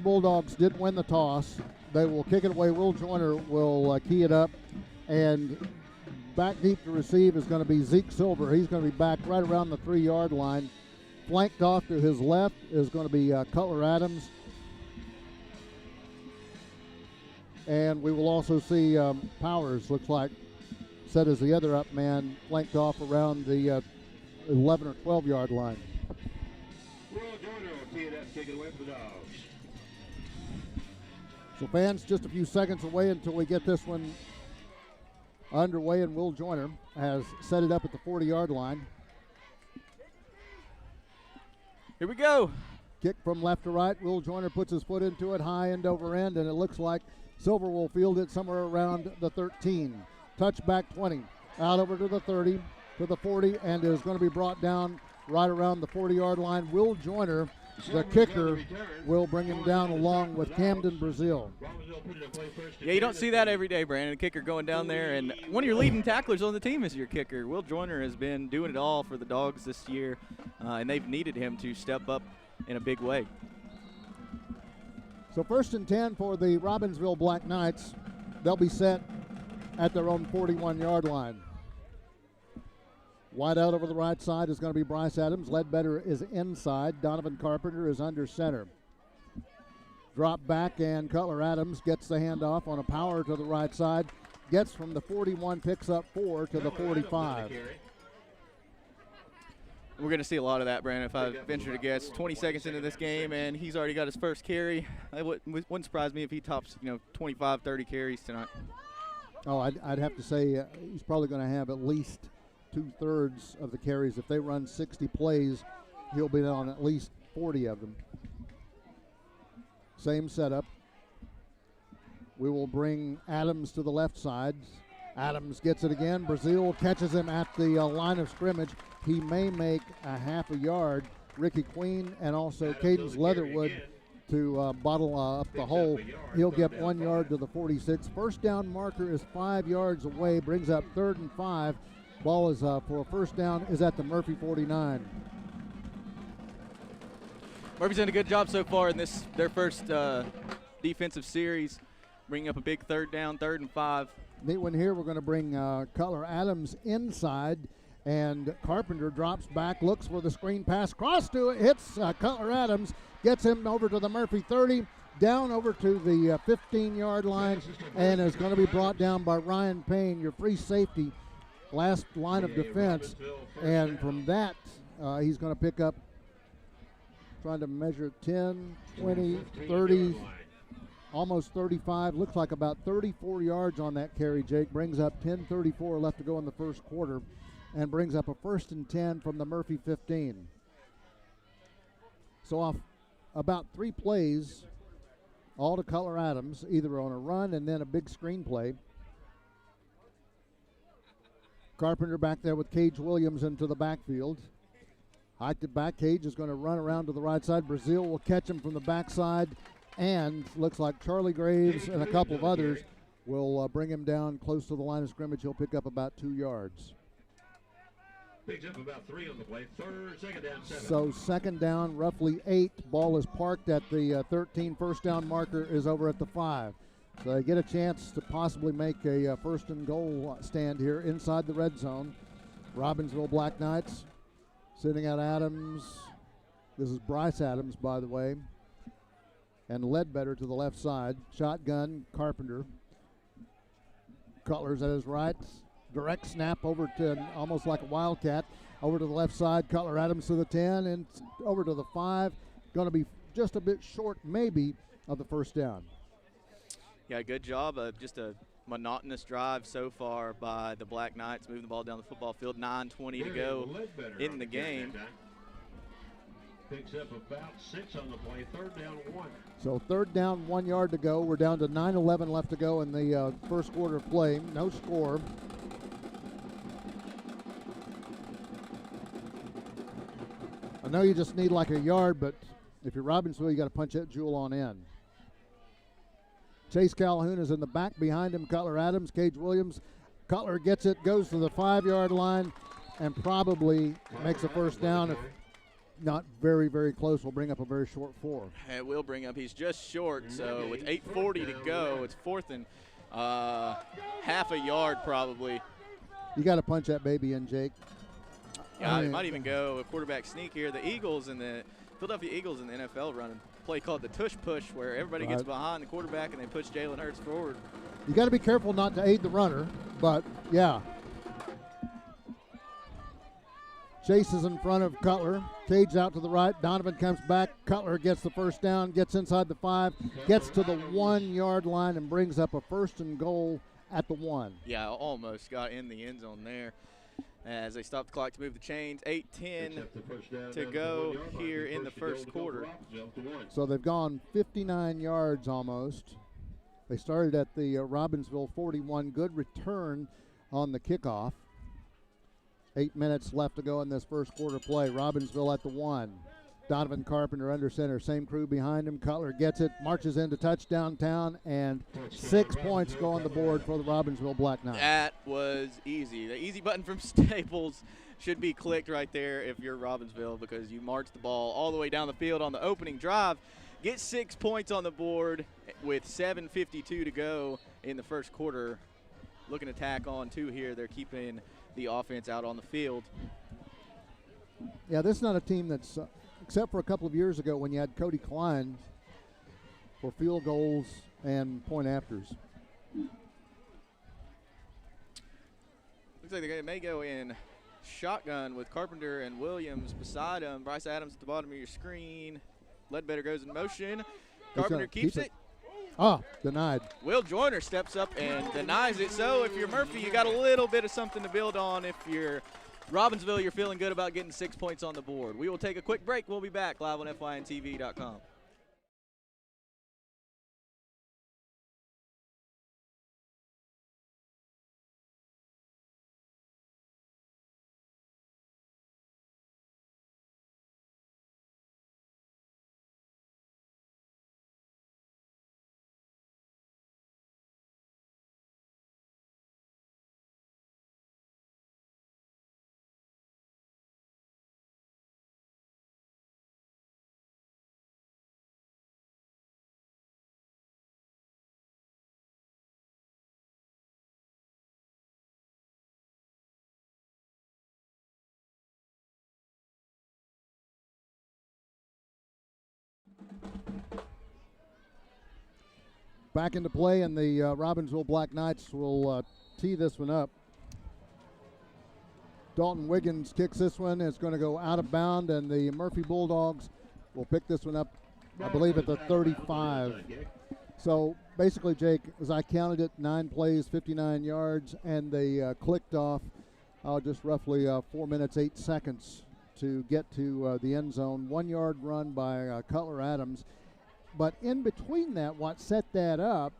Bulldogs did win the toss. They will kick it away. Will Joyner will key it up. And back deep to receive is going to be Zeke Silver. He's going to be back right around the 3-yard line. Flanked off to his left is going to be Cutler Adams. And we will also see Powers, looks like, set as the other up man, flanked off around the 11 or 12-yard line. Will Joyner will tee it up, kick it away for the Dogs. So fans, just a few seconds away until we get this one underway, and Will Joyner has set it up at the 40-yard line. Here we go. Kick from left to right. Will Joyner puts his foot into it, high end over end, and it looks like Silver will field it somewhere around the 13. Touchback 20. Out over to the 30, to the 40, and is going to be brought down right around the 40-yard line. Will Joyner, the kicker, will bring him down along with Camden Brazil. Yeah, you don't see that every day, Brandon. A kicker going down there, and one of your leading tacklers on the team is your kicker. Will Joyner has been doing it all for the Dogs this year, and they've needed him to step up in a big way. So 1st and 10 for the Robbinsville Black Knights. They'll be set at their own 41-yard line. Wide out over the right side is going to be Bryce Adams. Ledbetter is inside. Donovan Carpenter is under center. Drop back, and Cutler Adams gets the handoff on a power to the right side. Gets from the 41, picks up 4 to the 45. We're going to see a lot of that, Brandon, if I venture to guess. 20 seconds into this game, and he's already got his first carry. It wouldn't surprise me if he tops, 25, 30 carries tonight. Oh, I'd have to say he's probably going to have at least 2/3 of the carries. If they run 60 plays, he'll be on at least 40 of them. Same setup. We will bring Adams to the left side. Adams gets it again. Brazil catches him at the line of scrimmage. He may make a half a yard. Ricky Queen and also Cadence Leatherwood to bottle up the hole. He'll get 1 yard to the 46. First down marker is 5 yards away. Brings up 3rd and 5. Ball is for a first down is at the Murphy 49. Murphy's done a good job so far in their first defensive series, bringing up a big 3rd down, 3rd and 5. Neat one here. We're going to bring Cutler Adams inside, and Carpenter drops back, looks for the screen pass, cross to it, hits Cutler Adams, gets him over to the Murphy 30, down over to the 15-yard line, and is going to be brought down by Ryan Payne, your free safety, last line of defense. And from that, he's going to pick up, trying to measure 10, 20, 30, almost 35. Looks like about 34 yards on that carry, Jake. Brings up 10:34 left to go in the first quarter, and brings up a 1st and 10 from the Murphy 15. So off about 3 plays, all to Cutler Adams, either on a run and then a big screen play. Carpenter back there with Cage Williams into the backfield. Hiked it back. Cage is going to run around to the right side. Brazil will catch him from the backside, and looks like Charlie Graves and a couple of others will bring him down close to the line of scrimmage. He'll pick up about 2 yards. Picks up about 3 on the play. 2nd down, 7. So 2nd down, roughly 8. Ball is parked at the 13. First down marker is over at the 5. So they get a chance to possibly make a 1st and goal stand here inside the red zone. Robbinsville Black Knights sitting at Adams. This is Bryce Adams, by the way. And Ledbetter to the left side. Shotgun, Carpenter. Cutler's at his right. Direct snap over to almost like a wildcat. Over to the left side. Cutler Adams to the 10 and over to the 5. Going to be just a bit short, maybe, of the first down. Yeah, good job. Just a monotonous drive so far by the Black Knights, moving the ball down the football field. 9:20 to go in the game. Picks up about 6 on the play. 3rd down, 1. So 3rd down, 1 yard to go. We're down to 9:11 left to go in the first quarter of play. No score. I know you just need like a yard, but if you're Robbinsville, you got to punch that jewel on in. Chase Calhoun is in the back behind him. Cutler Adams, Cage Williams. Cutler gets it, goes to the 5-yard line, and probably makes a first down. not very, very close. Will bring up a very short 4. It will bring up. He's just short. So with 8:40 to go, it's 4th and half a yard probably. You got to punch that baby in, Jake. Yeah, it might even go a quarterback sneak here. The Eagles and the Philadelphia Eagles in the NFL run a play called the tush push, where everybody gets behind the quarterback and they push Jalen Hurts forward. You got to be careful not to aid the runner, but yeah. Chase is in front of Cutler. Cage out to the right. Donovan comes back. Cutler gets the first down, gets inside the 5, gets to the 1-yard line, and brings up a 1st and goal at the 1. Yeah, almost got in the end zone there as they stop the clock to move the chains. 8:10 to go here in the first quarter. So they've gone 59 yards almost. They started at the Robbinsville 41. Good return on the kickoff. 8 minutes left to go in this first quarter play. Robbinsville at the 1. Donovan Carpenter under center. Same crew behind him. Cutler gets it, marches into touchdown town, and 6 points go on the board for the Robbinsville Black Knights. That was easy. The easy button from Staples should be clicked right there if you're Robbinsville, because you march the ball all the way down the field on the opening drive. Get 6 points on the board with 7:52 to go in the first quarter. Looking to tack on 2 here. They're keeping the offense out on the field. Yeah, this is not a team that's, except for a couple of years ago when you had Cody Klein for field goals and point afters. Looks like they may go in shotgun with Carpenter and Williams beside him. Bryce Adams at the bottom of your screen. Ledbetter goes in motion. Carpenter keeps it. Denied. Will Joyner steps up and denies it. So if you're Murphy, you got a little bit of something to build on. If you're Robbinsville, you're feeling good about getting 6 points on the board. We will take a quick break. We'll be back live on FYNTV.com. Back into play, and the Robbinsville Black Knights will tee this one up. Dalton Wiggins kicks this one. It's going to go out of bound, and the Murphy Bulldogs will pick this one up, I believe, at the 35. So basically, Jake, as I counted it, 9 plays, 59 yards, and they clicked off just roughly 4 minutes, 8 seconds to get to the end zone. 1 yard run by Cutler Adams. But in between that, what set that up,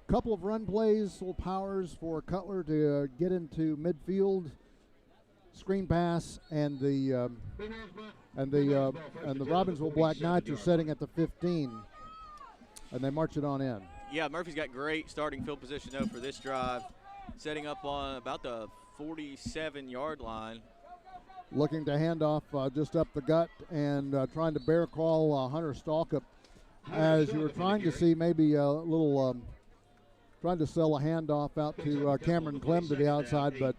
a couple of run plays, little powers for Cutler to get into midfield, screen pass, and the Robbinsville Black Knights are setting at the 15, and they march it on in. Yeah, Murphy's got great starting field position though for this drive, setting up on about the 47-yard line. Looking to hand off just up the gut and trying to bear crawl Hunter Stalkup. As you were trying to see maybe a little, trying to sell a handoff out to Cameron Clem to the outside, but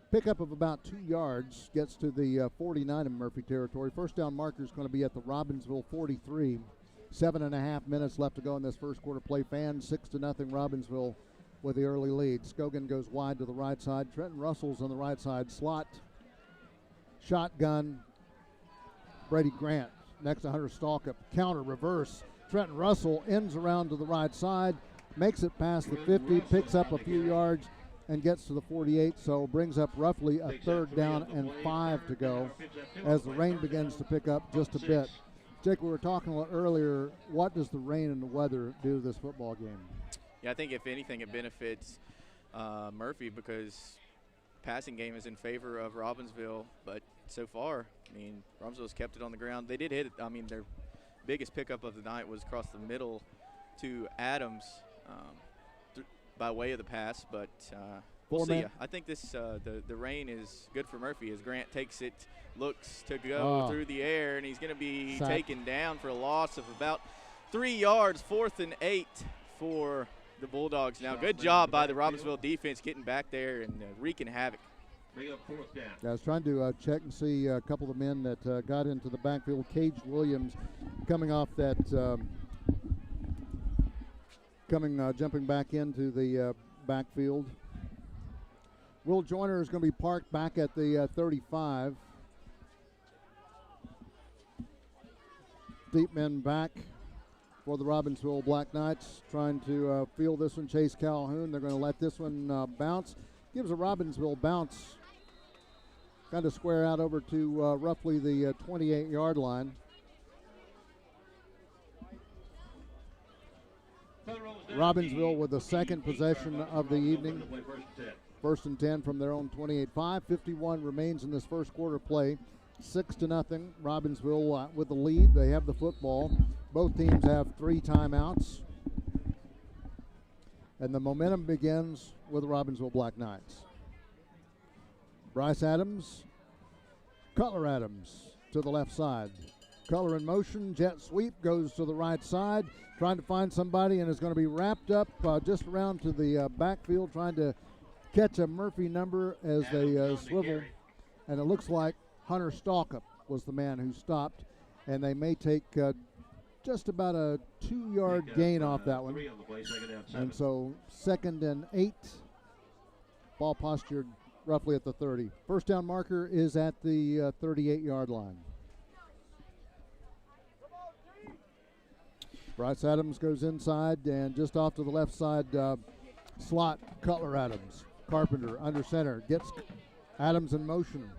pickup of about 2 yards gets to the 49 in Murphy territory. First down marker is going to be at the Robbinsville 43. 7.5 minutes left to go in this first quarter play. Fans 6-0 Robbinsville with the early lead. Scogan goes wide to the right side. Trenton Russell's on the right side slot. Shotgun. Brady Grant next to Hunter Stalkup. Counter, reverse. Trenton Russell ends around to the right side, makes it past the 50, picks up a few yards, and gets to the 48, so brings up roughly a 3rd down and 5 to go as the rain begins to pick up just a bit. Jake, we were talking a little earlier, what does the rain and the weather do to this football game? Yeah, I think if anything it benefits Murphy, because passing game is in favor of Robbinsville, but so far, I mean, Robbinsville's kept it on the ground. They did hit it. I mean, their biggest pickup of the night was across the middle to Adams by way of the pass, but We'll see. Man. I think this the rain is good for Murphy as Grant takes it, looks to go through the air, and he's going to be taken down for a loss of about 3 yards. 4th and 8 for the Bulldogs. Now, good job by the Robbinsville defense getting back there and wreaking havoc. I was trying to check and see a couple of the men that got into the backfield. Cage Williams coming off that, jumping back into the backfield. Will Joyner is going to be parked back at the 35. Deep men back for the Robbinsville Black Knights, trying to field this one. Chase Calhoun, they're going to let this one bounce. Gives a Robbinsville bounce. Kind of square out over to roughly the 28-yard line. Robbinsville with the second possession of the evening. 1st and 10 from their own 28. 5:51 remains in this first quarter play. 6-0. Robbinsville with the lead. They have the football. Both teams have 3 timeouts. And the momentum begins with the Robbinsville Black Knights. Bryce Adams, Cutler Adams to the left side. Cutler in motion, jet sweep, goes to the right side, trying to find somebody, and is going to be wrapped up just around to the backfield, trying to catch a Murphy number as they swivel. And it looks like Hunter Stalkup was the man who stopped, and they may take just about a 2-yard gain off that one. And so 2nd and 8, ball postured roughly at the 30. First down marker is at the 38-yard line. Bryce Adams goes inside, and just off to the left side slot, Cutler Adams. Carpenter under center, gets Adams in motion,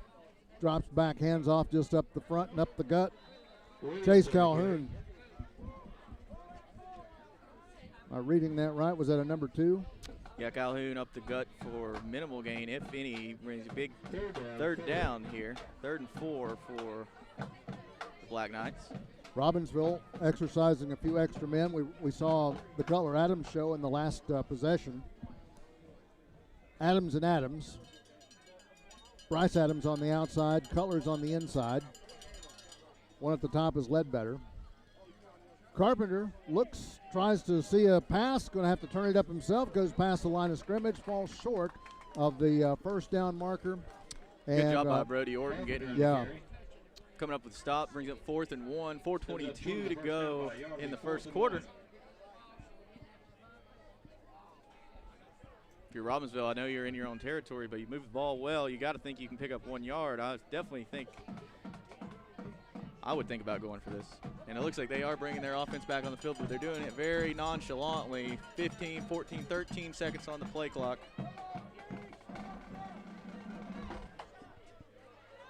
drops back, hands off just up the front and up the gut. Chase Calhoun. Am I reading that right? Was that a number 2? Yeah, Calhoun up the gut for minimal gain, if any. He brings a big third down here. 3rd and 4 for the Black Knights. Robbinsville exercising a few extra men. We saw the Cutler Adams show in the last possession. Adams and Adams. Bryce Adams on the outside. Cutler's on the inside. One at the top is Ledbetter. Carpenter looks, tries to see a pass, going to have to turn it up himself, goes past the line of scrimmage, falls short of the first down marker. Good job by Brody Orton getting coming up with a stop, brings up 4th and 1, 4:22 to go in the first quarter. If you're Robbinsville, I know you're in your own territory, but you move the ball well, you got to think you can pick up 1 yard. I would think about going for this. And it looks like they are bringing their offense back on the field, but they're doing it very nonchalantly. 15, 14, 13 seconds on the play clock.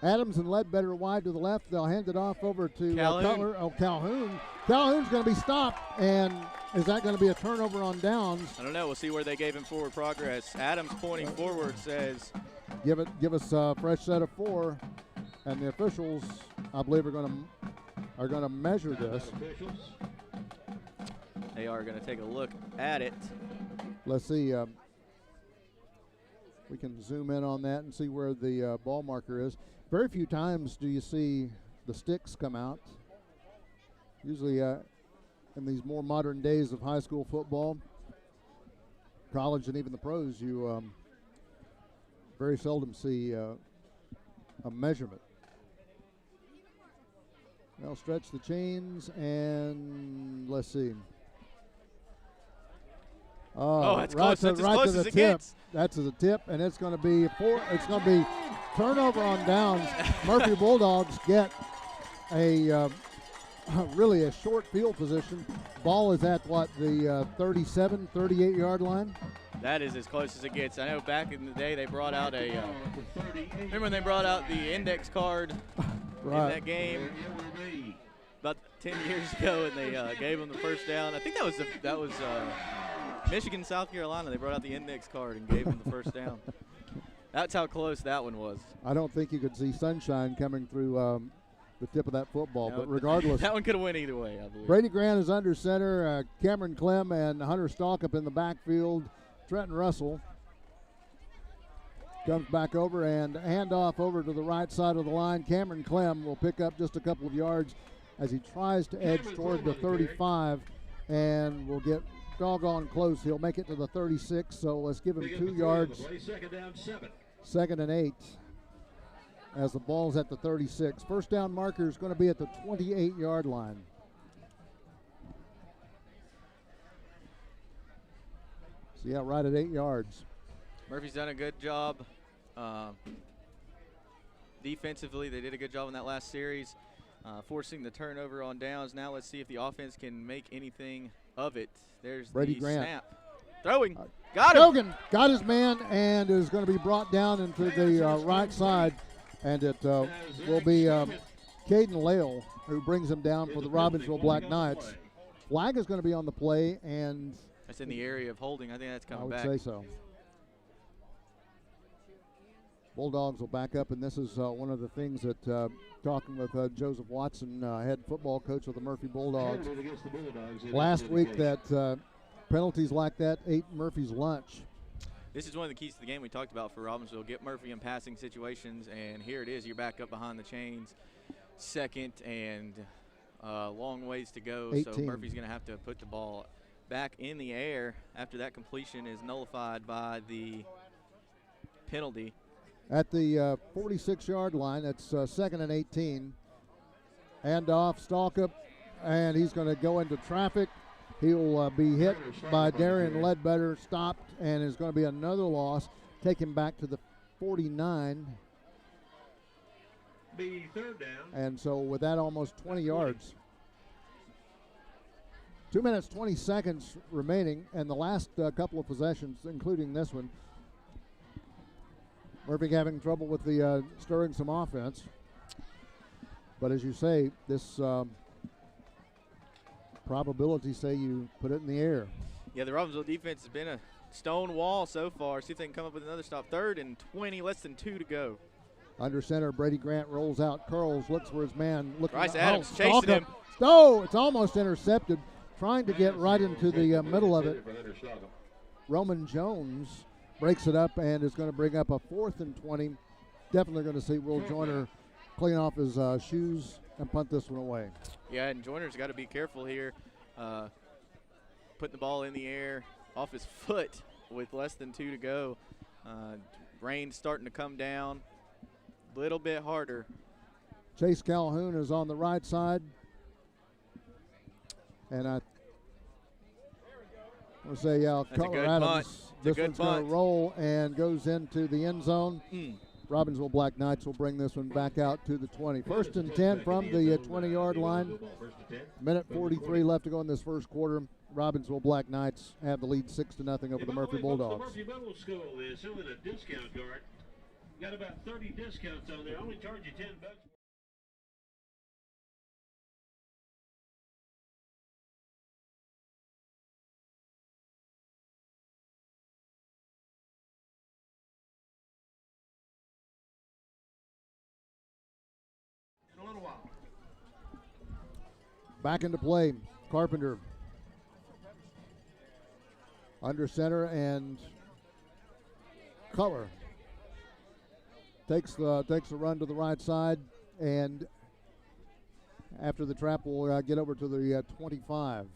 Adams and Ledbetter wide to the left. They'll hand it off over to Calhoun. Calhoun. Calhoun's going to be stopped, and is that going to be a turnover on downs? I don't know. We'll see where they gave him forward progress. Adams pointing forward says, give us a fresh set of 4, and the officials, I believe, are going to measure this. They are going to take a look at it. Let's see. We can zoom in on that and see where the ball marker is. Very few times do you see the sticks come out. Usually in these more modern days of high school football, college and even the pros, you very seldom see a measurement. They'll stretch the chains, and let's see. That's close. That's as close as it gets. That's a tip, and it's going to be turnover on downs. Murphy Bulldogs get a really a short field position. Ball is at the 37, 38-yard line. That is as close as it gets. I know back in the day they brought out remember when they brought out the index card in that game about 10 years ago, and they gave them the first down. I think that was Michigan, South Carolina. They brought out the index card and gave them the first down. That's how close that one was. I don't think you could see sunshine coming through the tip of that football, but regardless. That one could have went either way, I believe. Brady Grant is under center. Cameron Clem and Hunter Stalkup in the backfield. Trenton Russell Comes back over and handoff over to the right side of the line. Cameron Clem will pick up just a couple of yards as he tries to edge toward the 35 and will get doggone close. He'll make it to the 36, so let's give him 2 yards. Second and 8 as the ball's at the 36. First down marker is going to be at the 28-yard line. So yeah, right at 8 yards. Murphy's done a good job. Defensively, they did a good job in that last series, forcing the turnover on downs. Now let's see if the offense can make anything of it. There's Brady the Grant. snap. Throwing. Got him. Hogan got his man and is going to be brought down into the right side. And it will be Caden Lale who brings him down for the Robbinsville Black Knights. Flag is going to be on the play, and that's in the area of holding. I think that's coming back. I would say so. Bulldogs will back up, and this is one of the things that talking with Joseph Watson, head football coach of the Murphy Bulldogs, last week, that penalties like that ate Murphy's lunch. This is one of the keys to the game we talked about for Robbinsville. Get Murphy in passing situations, and here it is. You're back up behind the chains, second and long ways to go. 18. So Murphy's going to have to put the ball back in the air after that completion is nullified by the penalty. At the 46-yard line, that's second and 18. Handoff, Stalkup, and he's going to go into traffic. He'll be hit by Darian Ledbetter, stopped, and is going to be another loss. Take him back to the 49. Be third down. And so with that, almost 20 yards. 2 minutes, 20 seconds remaining, and the last couple of possessions, including this one, Murphy having trouble with the stirring some offense. But as you say, this probability say you put it in the air. Yeah, the Robbinsville defense has been a stone wall so far. See if they can come up with another stop. Third and 20, less than 2 to go. Under center, Brady Grant rolls out, curls, looks for his man. Bryce Adams chasing him. Oh, it's almost intercepted. Trying to get right into the middle of it. Roman Jones breaks it up and is going to bring up a 4th and 20. Definitely going to see Will Joyner clean off his shoes and punt this one away. Yeah, and Joyner's got to be careful here. Putting the ball in the air off his foot with less than 2 to go. Rain's starting to come down a little bit harder. Chase Calhoun is on the right side. And I want to say Cutler Adams. This one's going to roll and goes into the end zone. Robbinsville Black Knights will bring this one back out to the 20. First and 10 from the 20-yard line. Minute 43 left to go in this first quarter. Robbinsville Black Knights have the lead 6-0 over the Murphy Bulldogs. Murphy Middle School is selling a discount card. Got about 30 discounts on there. Only charge you $10. Back into play, Carpenter. Under center and Cutler takes the run to the right side, and after the trap will get over to the 25.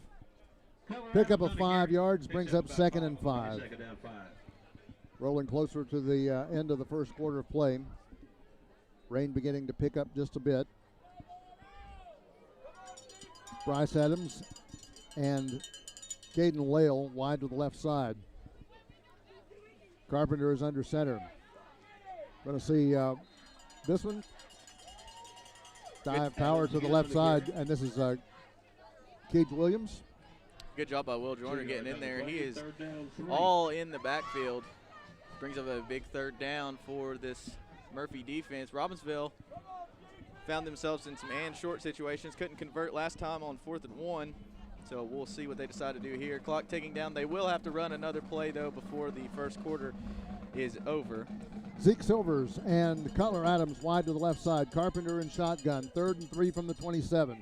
Pick up of 5 yards, brings up 2nd and 5. Rolling closer to the end of the first quarter of play. Rain beginning to pick up just a bit. Bryce Adams and Caden Lale wide to the left side. Carpenter is under center. Going to see this one. Dive power to the left side, and this is Keith Williams. Good job by Will Joyner getting in there. He is all in the backfield. Brings up a big third down for this Murphy defense. Robbinsville found themselves in some and short situations. Couldn't convert last time on 4th and 1. So we'll see what they decide to do here. Clock ticking down. They will have to run another play, though, before the first quarter is over. Zeke Silvers and Cutler Adams wide to the left side. Carpenter in shotgun. 3rd and 3 from the 27.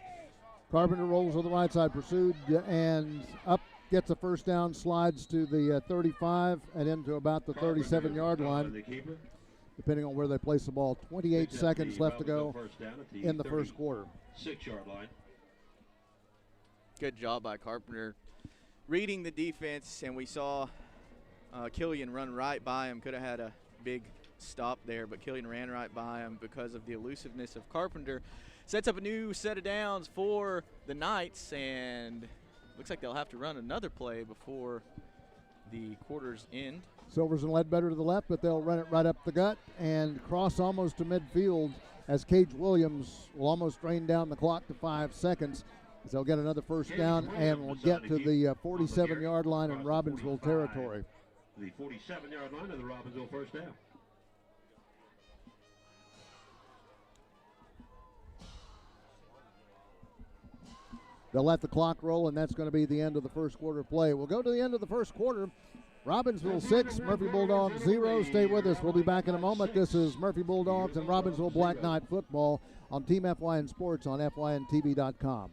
Carpenter rolls to the right side, pursued and up, gets a first down, slides to the 35 and into about the 37-yard line. depending on where they place the ball. 28 seconds left to go in the first quarter. 6-yard line. Good job by Carpenter reading the defense, and we saw Killian run right by him. Could have had a big stop there, but Killian ran right by him because of the elusiveness of Carpenter. Sets up a new set of downs for the Knights, and looks like they'll have to run another play before the quarters end. Silvers and Ledbetter to the left, but they'll run it right up the gut and cross almost to midfield as Cage Williams will almost drain down the clock to 5 seconds. As they'll get another first down and will get to the 47-yard line in Robbinsville territory. The 47-yard line of the Robbinsville first down. They'll let the clock roll, and that's going to be the end of the first quarter play. We'll go to the end of the first quarter. Robbinsville 6, Murphy Bulldogs 0. Stay with us. We'll be back in a moment. This is Murphy Bulldogs and Robbinsville Black Knight football on Team FYN Sports on FYNTV.com.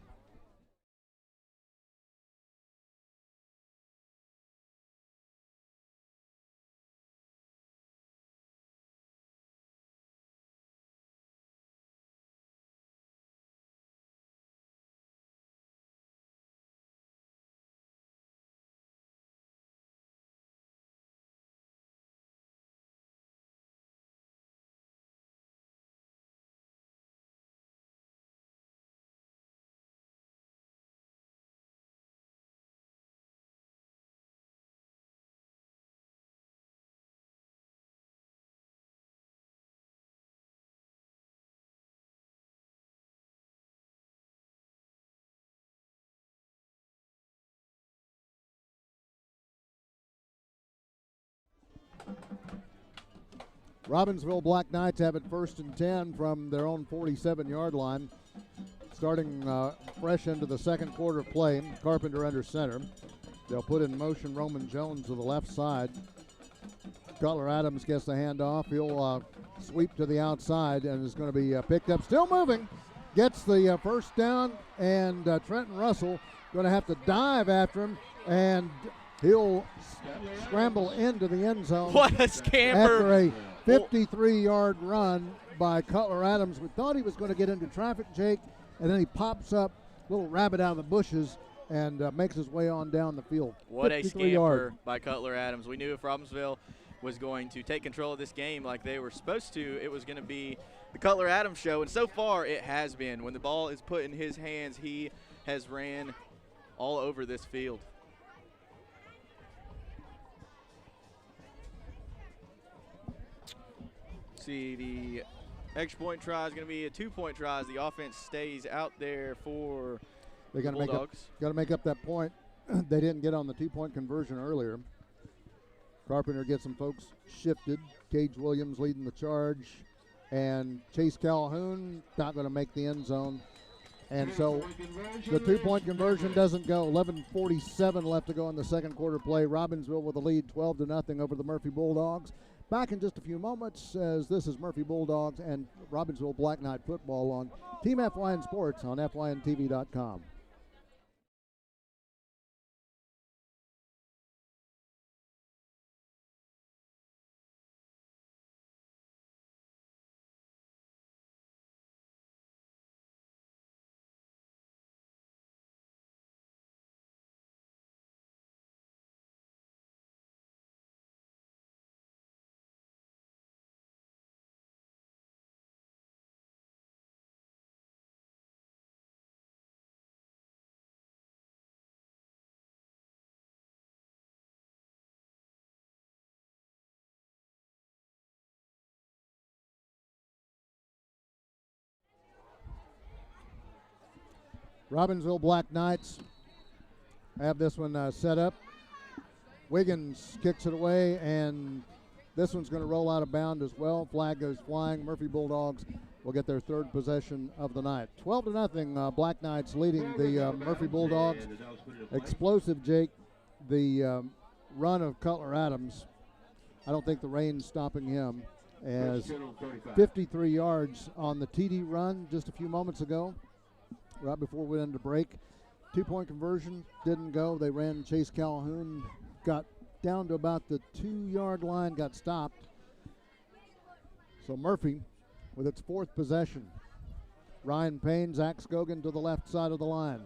Robbinsville Black Knights have it 1st and 10 from their own 47-yard line. Starting fresh into the second quarter of play, Carpenter under center. They'll put in motion Roman Jones to the left side. Cutler Adams gets the handoff. He'll sweep to the outside and is going to be picked up. Still moving. Gets the first down, and Trenton Russell going to have to dive after him, and he'll scramble into the end zone. What a scamper. After a 53-yard run by Cutler Adams. We thought he was going to get into traffic, Jake, and then he pops up, little rabbit out of the bushes, and makes his way on down the field. What a scamper by Cutler Adams. We knew if Robbinsville was going to take control of this game like they were supposed to, it was going to be the Cutler Adams show, and so far it has been. When the ball is put in his hands, he has ran all over this field. See, the extra point try is going to be a 2-point try as the offense stays out there for the Bulldogs. Got to make up that point. They didn't get on the 2-point conversion earlier. Carpenter gets some folks shifted. Cage Williams leading the charge, and Chase Calhoun not going to make the end zone. And so the 2-point conversion doesn't go. 11:47 left to go in the second quarter play. Robbinsville with a lead 12-0 over the Murphy Bulldogs. Back in just a few moments, as this is Murphy Bulldogs and Robbinsville Black Knight football on Team FYN Sports on FYNTV.com. Robbinsville Black Knights have this one set up. Wiggins kicks it away, and this one's going to roll out of bounds as well. Flag goes flying. Murphy Bulldogs will get their third possession of the night. 12-0, Black Knights leading the Murphy Bulldogs. Explosive, Jake, the run of Cutler Adams. I don't think the rain's stopping him, as 53 yards on the TD run just a few moments ago, right before we went into break. 2-point conversion didn't go. They ran Chase Calhoun, got down to about the 2-yard line, got stopped. So Murphy with its 4th possession. Ryan Payne, Zach Scogan to the left side of the line.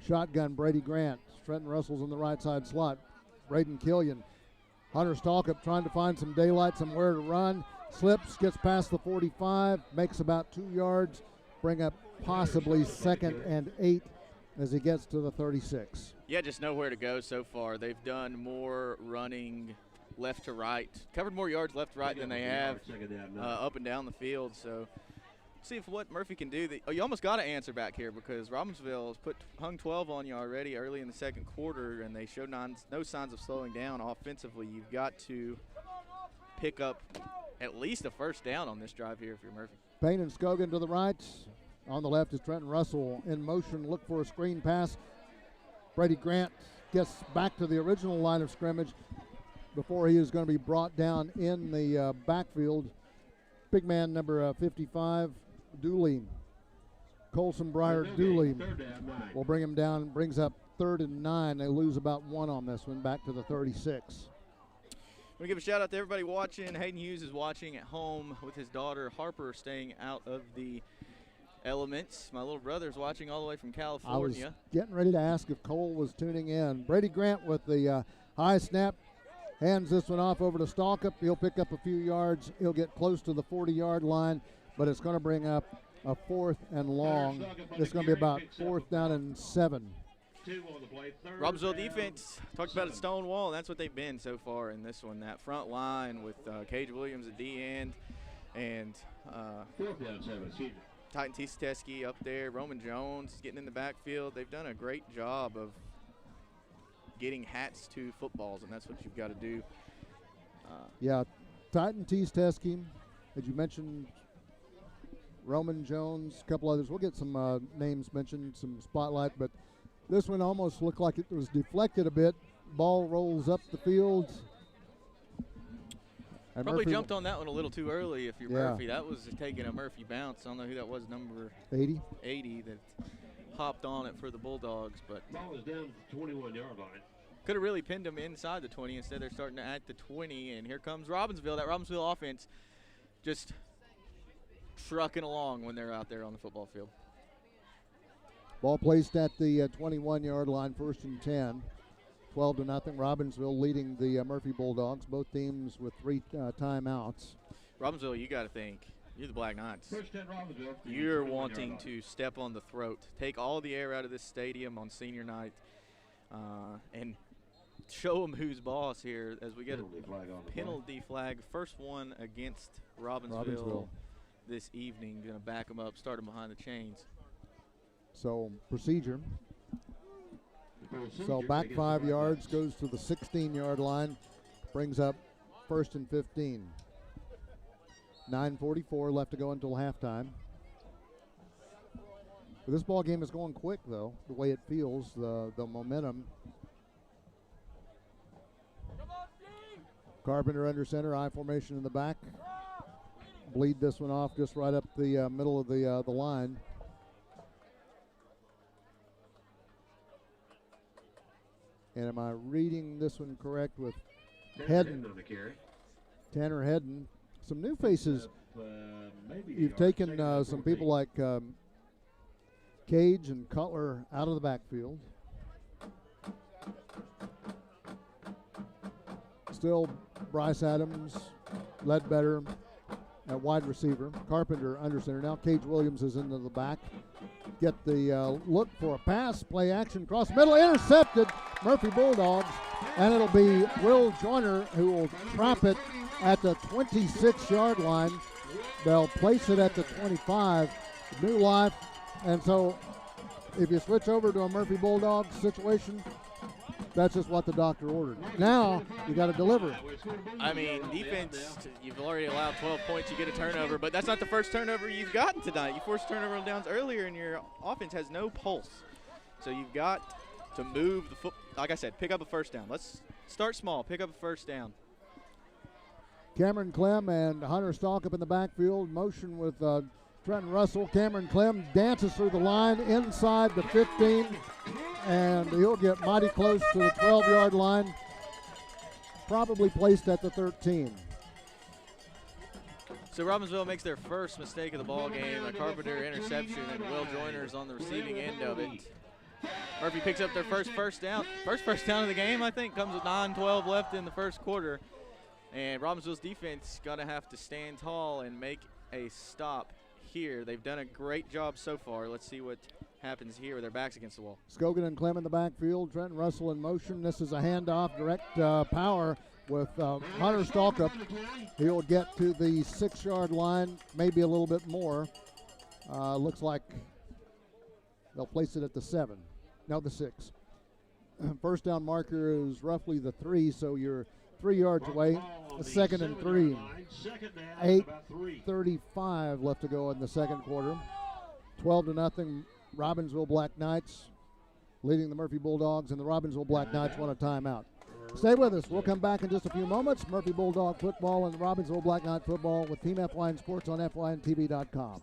Shotgun, Brady Grant. Trenton Russell's in the right side slot. Braden Killian. Hunter Stalkup trying to find some daylight, somewhere to run. Slips, gets past the 45, makes about 2 yards. Bring up possibly 2nd and 8 as he gets to the 36. Yeah, just nowhere to go so far. They've done more running left to right, covered more yards left to right than they have up and down the field. So see if what Murphy can do. You almost got to answer back here because Robbinsville has hung 12 on you already early in the second quarter, and they show no signs of slowing down offensively. You've got to pick up at least a first down on this drive here if you're Murphy. Payne and Scogan to the right. On the left is Trenton Russell in motion. Look for a screen pass. Brady Grant gets back to the original line of scrimmage before he is going to be brought down in the backfield. Big man number 55, Dooley. Colson Breyer Dooley will bring him down, brings up 3rd and 9. They lose about 1 on this one, back to the 36. We give a shout out to everybody watching. Hayden Hughes is watching at home with his daughter Harper staying out of the elements. My little brother's watching all the way from California. I was getting ready to ask if Cole was tuning in. Brady Grant with the high snap. Hands this one off over to Stalkup. He'll pick up a few yards. He'll get close to the 40-yard line, but it's going to bring up a 4th and long. It's going to be about 4th down and 7. Robbinsville defense, talked about a stone wall, and that's what they've been so far in this one. That front line with Cage Williams at D end and Titan Tisteski up there. Roman Jones getting in the backfield. They've done a great job of getting hats to footballs, and that's what you've got to do. Yeah, Titan Tisteski, as you mentioned, Roman Jones, a couple others. We'll get some names mentioned, some spotlight, but this one almost looked like it was deflected a bit. Ball rolls up the field. And Probably Murphy jumped on that one a little too early if you're Murphy. That was taking a Murphy bounce. I don't know who that was, number 80 that hopped on it for the Bulldogs. But ball is down the 21-yard line. Could have really pinned them inside the 20. Instead, they're starting at the 20. And here comes Robbinsville. That Robbinsville offense just trucking along when they're out there on the football field. Ball placed at the 21-yard line, 1st and 10. 12-0. Robbinsville leading the Murphy Bulldogs. Both teams with 3 timeouts. Robbinsville, you got to think. You're the Black Knights. You're wanting to step on the throat, take all the air out of this stadium on senior night, and show them who's boss here as we get a penalty flag. First one against Robbinsville this evening. Going to back them up, start them behind the chains. So procedure. So back 5 yards, goes to the 16-yard line, brings up 1st and 15. 9:44 left to go until halftime. But this ball game is going quick, though, the way it feels, the momentum. Carpenter under center, I formation in the back. Bleed this one off just right up the middle of the line. And am I reading this one correct with Hedden? Tanner Hedden. Some new faces. You've taken some people like Cage and Cutler out of the backfield. Still Bryce Adams, Ledbetter at wide receiver. Carpenter under center. Now Cage Williams is into the back. Get the look for a pass, play action, cross middle, intercepted. Murphy Bulldogs, and it'll be Will Joyner who will trap it at the 26-yard line. They'll place it at the 25. New life, and so if you switch over to a Murphy Bulldogs situation, that's just what the doctor ordered. Now you got to deliver. I mean, defense, you've already allowed 12 points. You get a turnover, but that's not the first turnover you've gotten tonight. You forced turnover on downs earlier, and your offense has no pulse. So you've got to move the foot. Like I said, pick up a first down. Let's start small. Pick up a first down. Cameron Clem and Hunter Stalkup in the backfield. Motion with Trenton Russell. Cameron Clem dances through the line inside the 15, and he'll get mighty close to the 12-yard line, probably placed at the 13. So Robbinsville makes their first mistake of the ball game, a Carpenter interception, and Will Joyner's on the receiving end of it. Murphy picks up their first down. First down of the game, I think, comes with 9:12 left in the first quarter. And Robbinsville's defense going to have to stand tall and make a stop here. They've done a great job so far. Let's see what happens here with their backs against the wall. Scogan and Clem in the backfield. Trenton Russell in motion. This is a handoff, direct power with Hunter Stalkup. He'll get to the 6-yard line, maybe a little bit more. Looks like they'll place it at the 7. No, the 6. First down marker is roughly the 3, so you're 3 yards away. A 2nd and 3. 8:35 left to go in the second quarter. 12-0. Robbinsville Black Knights leading the Murphy Bulldogs, and the Robbinsville Black Knights want a timeout. Stay with us. We'll come back in just a few moments. Murphy Bulldog football and Robbinsville Black Knight football with Team FYN Sports on FYNTV.com.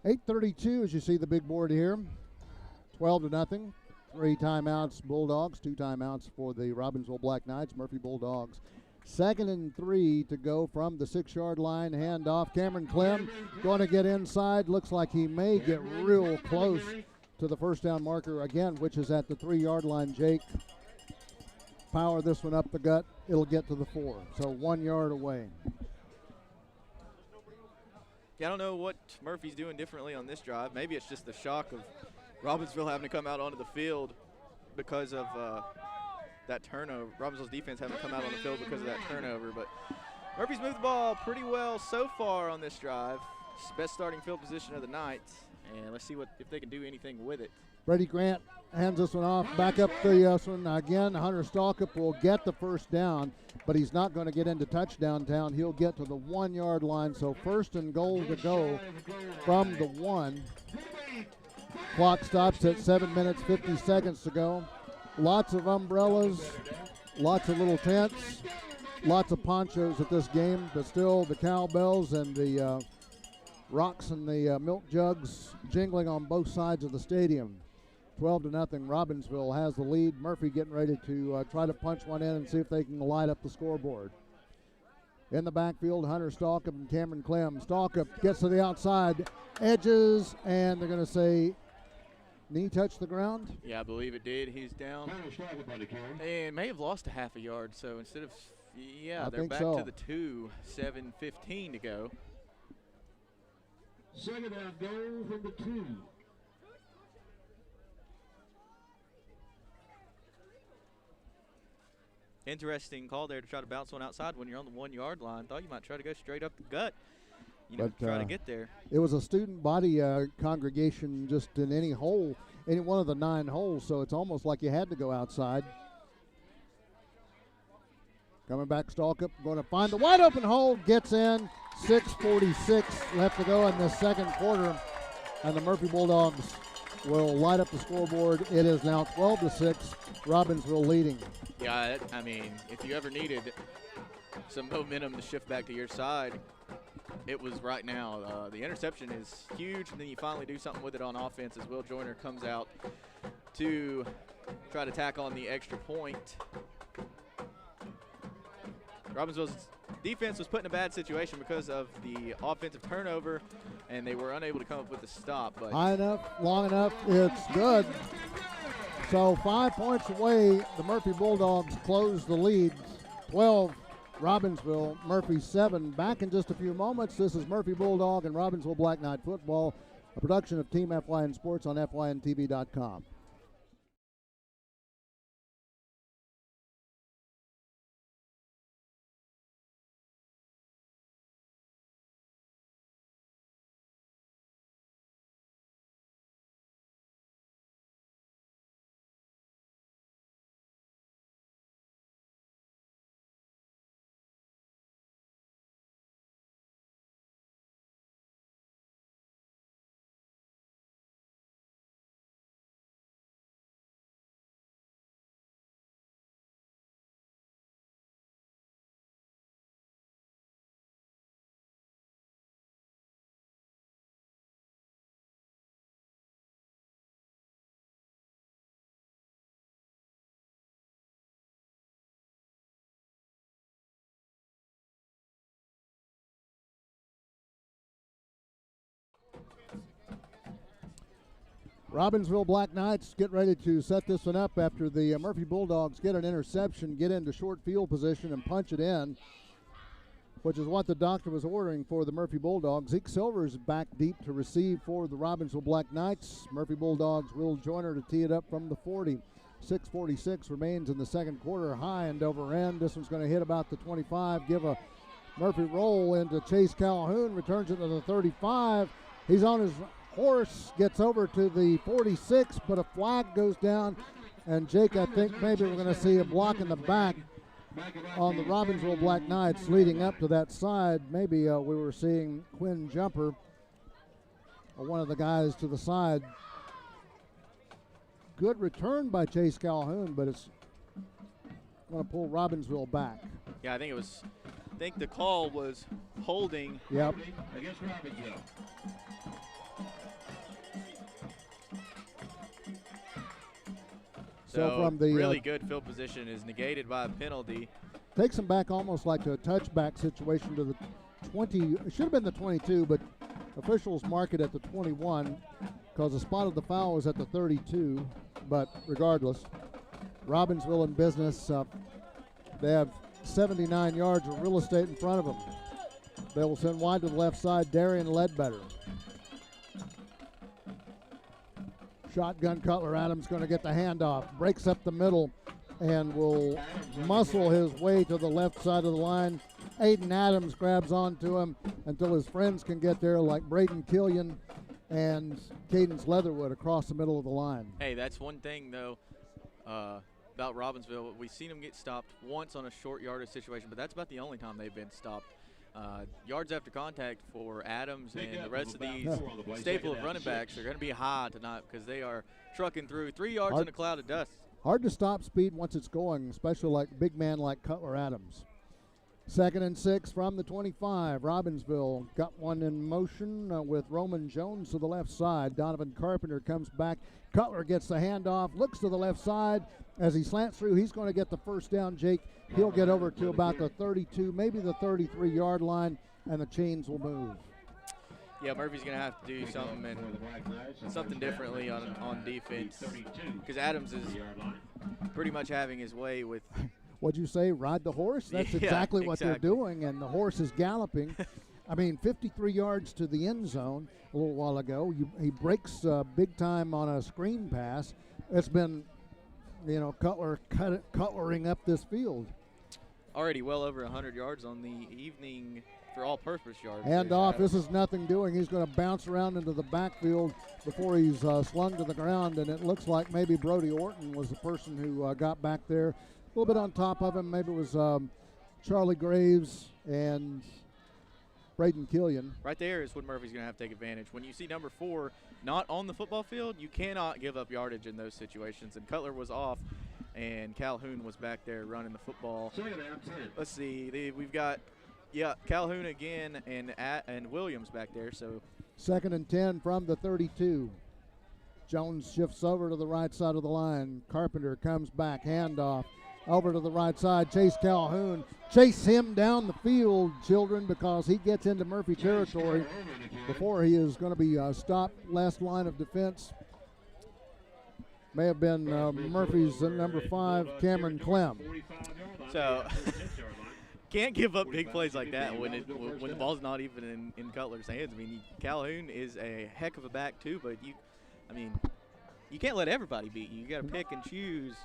.832 as you see the big board here. 12-0. 3 timeouts Bulldogs, 2 timeouts for the Robbinsville Black Knights. Murphy Bulldogs 2nd and 3 to go from the 6-yard line. Handoff. Cameron Clem going to get inside. Looks like he may get real close to the first down marker again, which is at the 3-yard line. Jake power this one up the gut. It'll get to the 4, so 1 yard away. Yeah, I don't know what Murphy's doing differently on this drive. Maybe it's just the shock of Robbinsville having to come out onto the field because of that turnover. Robbinsville's defense having to come out on the field because of that turnover. But Murphy's moved the ball pretty well so far on this drive. It's best starting field position of the night. And let's see if they can do anything with it. Brady Grant hands this one off. Back up the one again. Hunter Stalkup will get the first down, but he's not going to get into touchdown town. He'll get to the 1 yard line. So 1st and goal to go from the 1. Clock stops at 7 minutes, 50 seconds to go. Lots of umbrellas, lots of little tents, lots of ponchos at this game, but still the cowbells and the rocks and the milk jugs jingling on both sides of the stadium. 12-0. Robbinsville has the lead. Murphy getting ready to try to punch one in and see if they can light up the scoreboard. In the backfield, Hunter Stalkup and Cameron Clem. Stalkup gets to the outside edges, and they're going to say knee touched the ground. Yeah, I believe it did. He's down and may have lost a half a yard. So instead of, they're back to the 2, 7:15 to go. 2nd down goal from the 2. Interesting call there to try to bounce one outside when you're on the 1 yard line. Thought you might try to go straight up the gut, try to get there. It was a student body congregation just in any hole, any one of the 9 holes, so it's almost like you had to go outside. Coming back, Stalkup, going to find the wide open hole, gets in. 6:46 left to go in the second quarter, and the Murphy Bulldogs will light up the scoreboard. It is now 12-6, Robbinsville leading. Yeah, I mean, if you ever needed some momentum to shift back to your side, it was right now. The interception is huge, and then you finally do something with it on offense as Will Joyner comes out to try to tack on the extra point. Robbinsville's defense was put in a bad situation because of the offensive turnover, and they were unable to come up with a stop. But high enough, long enough, it's good. So 5 points away, the Murphy Bulldogs close the lead. 12, Robbinsville, Murphy 7. Back in just a few moments. This is Murphy Bulldog and Robbinsville Black Knight football a production of Team FYN Sports on FYNTV.com. Robbinsville Black Knights get ready to set this one up after the Murphy Bulldogs get an interception, get into short field position, and punch it in, which is what the doctor was ordering for the Murphy Bulldogs. Zeke Silver's back deep to receive for the Robbinsville Black Knights. Murphy Bulldogs will Joyner to tee it up from the 40. 6:46 remains in the second quarter. High and over end. This one's going to hit about the 25. Give a Murphy roll into Chase Calhoun. Returns it to the 35. He's on his horse, gets over to the 46, but a flag goes down. And Jake, I think maybe we're going to see a block in the back on the Robbinsville Black Knights leading up to that side. Maybe we were seeing Quinn Jumper, one of the guys to the side. Good return by Chase Calhoun, but it's going to pull Robbinsville back. Yeah, I think the call was holding. Yep. Against Robbinsville. So from the really good field position is negated by a penalty. Takes him back almost like to a touchback situation to the 20. It should have been the 22, but officials mark it at the 21 because the spot of the foul was at the 32. But regardless, Robbinsville in business. They have 79 yards of real estate in front of them. They will send wide to the left side, Darian Ledbetter. Shotgun Cutler Adams going to get the handoff, breaks up the middle, and will muscle his way to the left side of the line. Aiden Adams grabs onto him until his friends can get there, like Braden Killian and Cadence Leatherwood across the middle of the line. Hey, that's one thing, though, about Robbinsville. We've seen them get stopped once on a short yardage situation, but that's about the only time they've been stopped. Yards after contact for Adams and the rest of these staple of running backs are going to be high tonight because they are trucking through 3 yards in a cloud of dust. Hard to stop speed once it's going, especially like big man like Cutler Adams. 2nd and 6 from the 25. Robbinsville got one in motion with Roman Jones to the left side. Donovan Carpenter comes back. Cutler gets the handoff, looks to the left side. As he slants through, he's going to get the first down, Jake. He'll get over to about the 32, maybe the 33-yard line, and the chains will move. Yeah, Murphy's going to have to do something differently on defense because Adams is pretty much having his way with – What'd you say, ride the horse? That's exactly what they're doing, and the horse is galloping. I mean, 53 yards to the end zone a little while ago. He breaks big time on a screen pass. It's been, Cutler cutlering up this field. Already well over 100 yards on the evening for all-purpose yards. Hand off. This is nothing doing. He's going to bounce around into the backfield before he's slung to the ground, and it looks like maybe Brody Orton was the person who got back there. A little bit on top of him. Maybe it was Charlie Graves and Braden Killian. Right there is when Murphy's going to have to take advantage. When you see number 4 not on the football field, you cannot give up yardage in those situations. And Cutler was off, and Calhoun was back there running the football. Let's see. We've got, Calhoun again and Williams back there. So 2nd and 10 from the 32. Jones shifts over to the right side of the line. Carpenter comes back, handoff. Over to the right side, Chase Calhoun. Chase him down the field, children, because he gets into Murphy territory before he is going to be stopped. Last line of defense may have been Murphy's number 5, Cameron Clem. So can't give up big plays like that when the ball's not even in Cutler's hands. I mean, Calhoun is a heck of a back too, but you can't let everybody beat you. You got to pick and choose.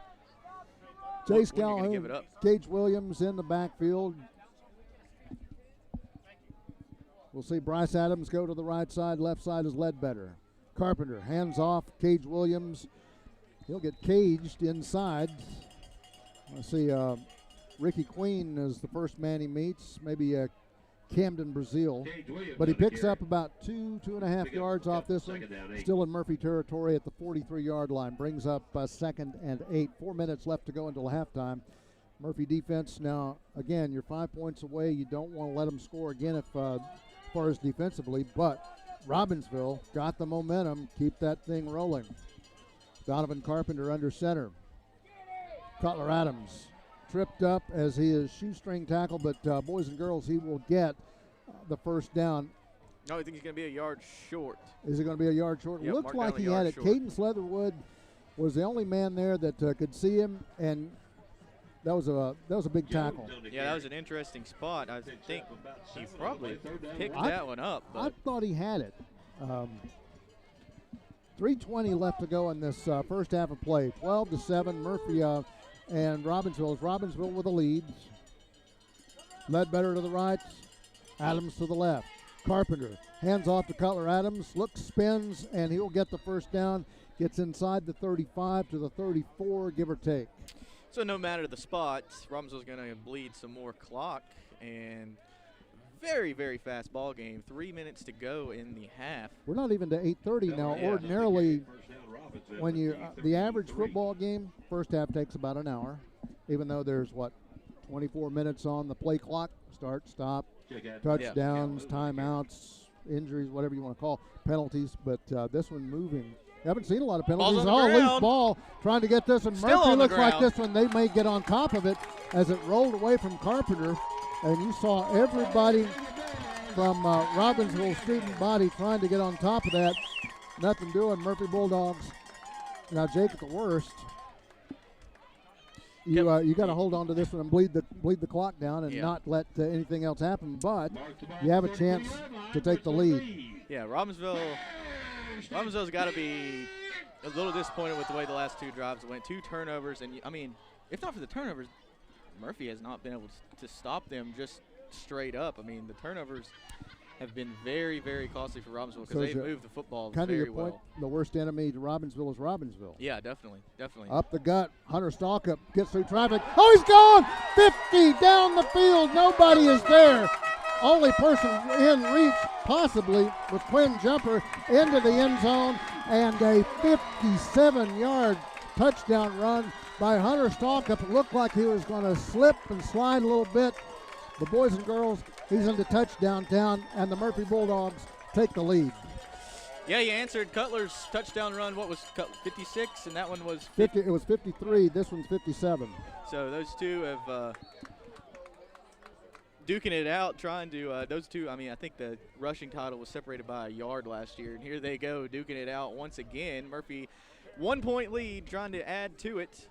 Chase when you're gonna give Calhoun, it up. Gage Williams in the backfield. We'll see Bryce Adams go to the right side. Left side is Ledbetter. Carpenter, hands off. Gage Williams. He'll get caged inside. I see Ricky Queen is the first man he meets. Maybe Camden Brazil. But he picks up about 2.5 yards off this one. Still in Murphy territory at the 43-yard line. Brings up 2nd and 8. 4 minutes left to go until halftime. Murphy defense now, again, you're 5 points away. You don't want to let them score again as far as defensively. But Robbinsville got the momentum. Keep that thing rolling. Donovan Carpenter under center. Cutler Adams tripped up as he is shoestring tackle, but boys and girls, he will get the first down. No, I think he's going to be a yard short. Is it going to be a yard short? Yep, Looked like he had it. Cadence Leatherwood was the only man there that could see him, and that was a big tackle. Yeah, that was an interesting spot. I think he probably picked that one up. But I thought he had it. 3:20 left to go in this first half of play. 12-7, Murphy and Robbinsville. Robbinsville with the lead. Ledbetter to the right, Adams to the left. Carpenter hands off to Cutler Adams, looks, spins, and he'll get the first down. Gets inside the 35 to the 34, give or take. So no matter the spot, Robbinsville's going to bleed some more clock, and very, very fast ball game. 3 minutes to go in the half. We're not even to 8:30 now. Yeah. Ordinarily, when you the average football game, first half takes about an hour, even though there's 24 minutes on the play clock. Start, stop, touchdowns, timeouts, injuries, whatever you want to call penalties. But this one moving. You haven't seen a lot of penalties. Loose ball trying to get this one. Murphy looks like this one. They may get on top of it as it rolled away from Carpenter. And you saw everybody from Robbinsville student body trying to get on top of that. Nothing doing. Murphy Bulldogs. Now Jake at the worst. You got to hold on to this one and bleed the clock down and not let anything else happen. But you have a chance to take the lead. Yeah, Robbinsville's got to be a little disappointed with the way the last two drives went. 2 turnovers, and I mean, if not for the turnovers, Murphy has not been able to stop them just straight up. I mean, the turnovers have been very, very costly for Robbinsville because they've moved the football very well. Point, the worst enemy to Robbinsville is Robbinsville. Yeah, definitely. Up the gut, Hunter Stalkup gets through traffic. Oh, he's gone! 50 down the field. Nobody is there. Only person in reach possibly was Quinn Jumper into the end zone, and a 57-yard touchdown run by Hunter Stalkup. It looked like he was going to slip and slide a little bit. The boys and girls, he's into touchdown town, and the Murphy Bulldogs take the lead. Yeah, you answered Cutler's touchdown run. What was 56, and that one was 50. It was 53. This one's 57. So those two have duking it out, trying to those two. I mean, I think the rushing title was separated by a yard last year, and here they go duking it out once again. Murphy, 1 point lead, trying to add to it.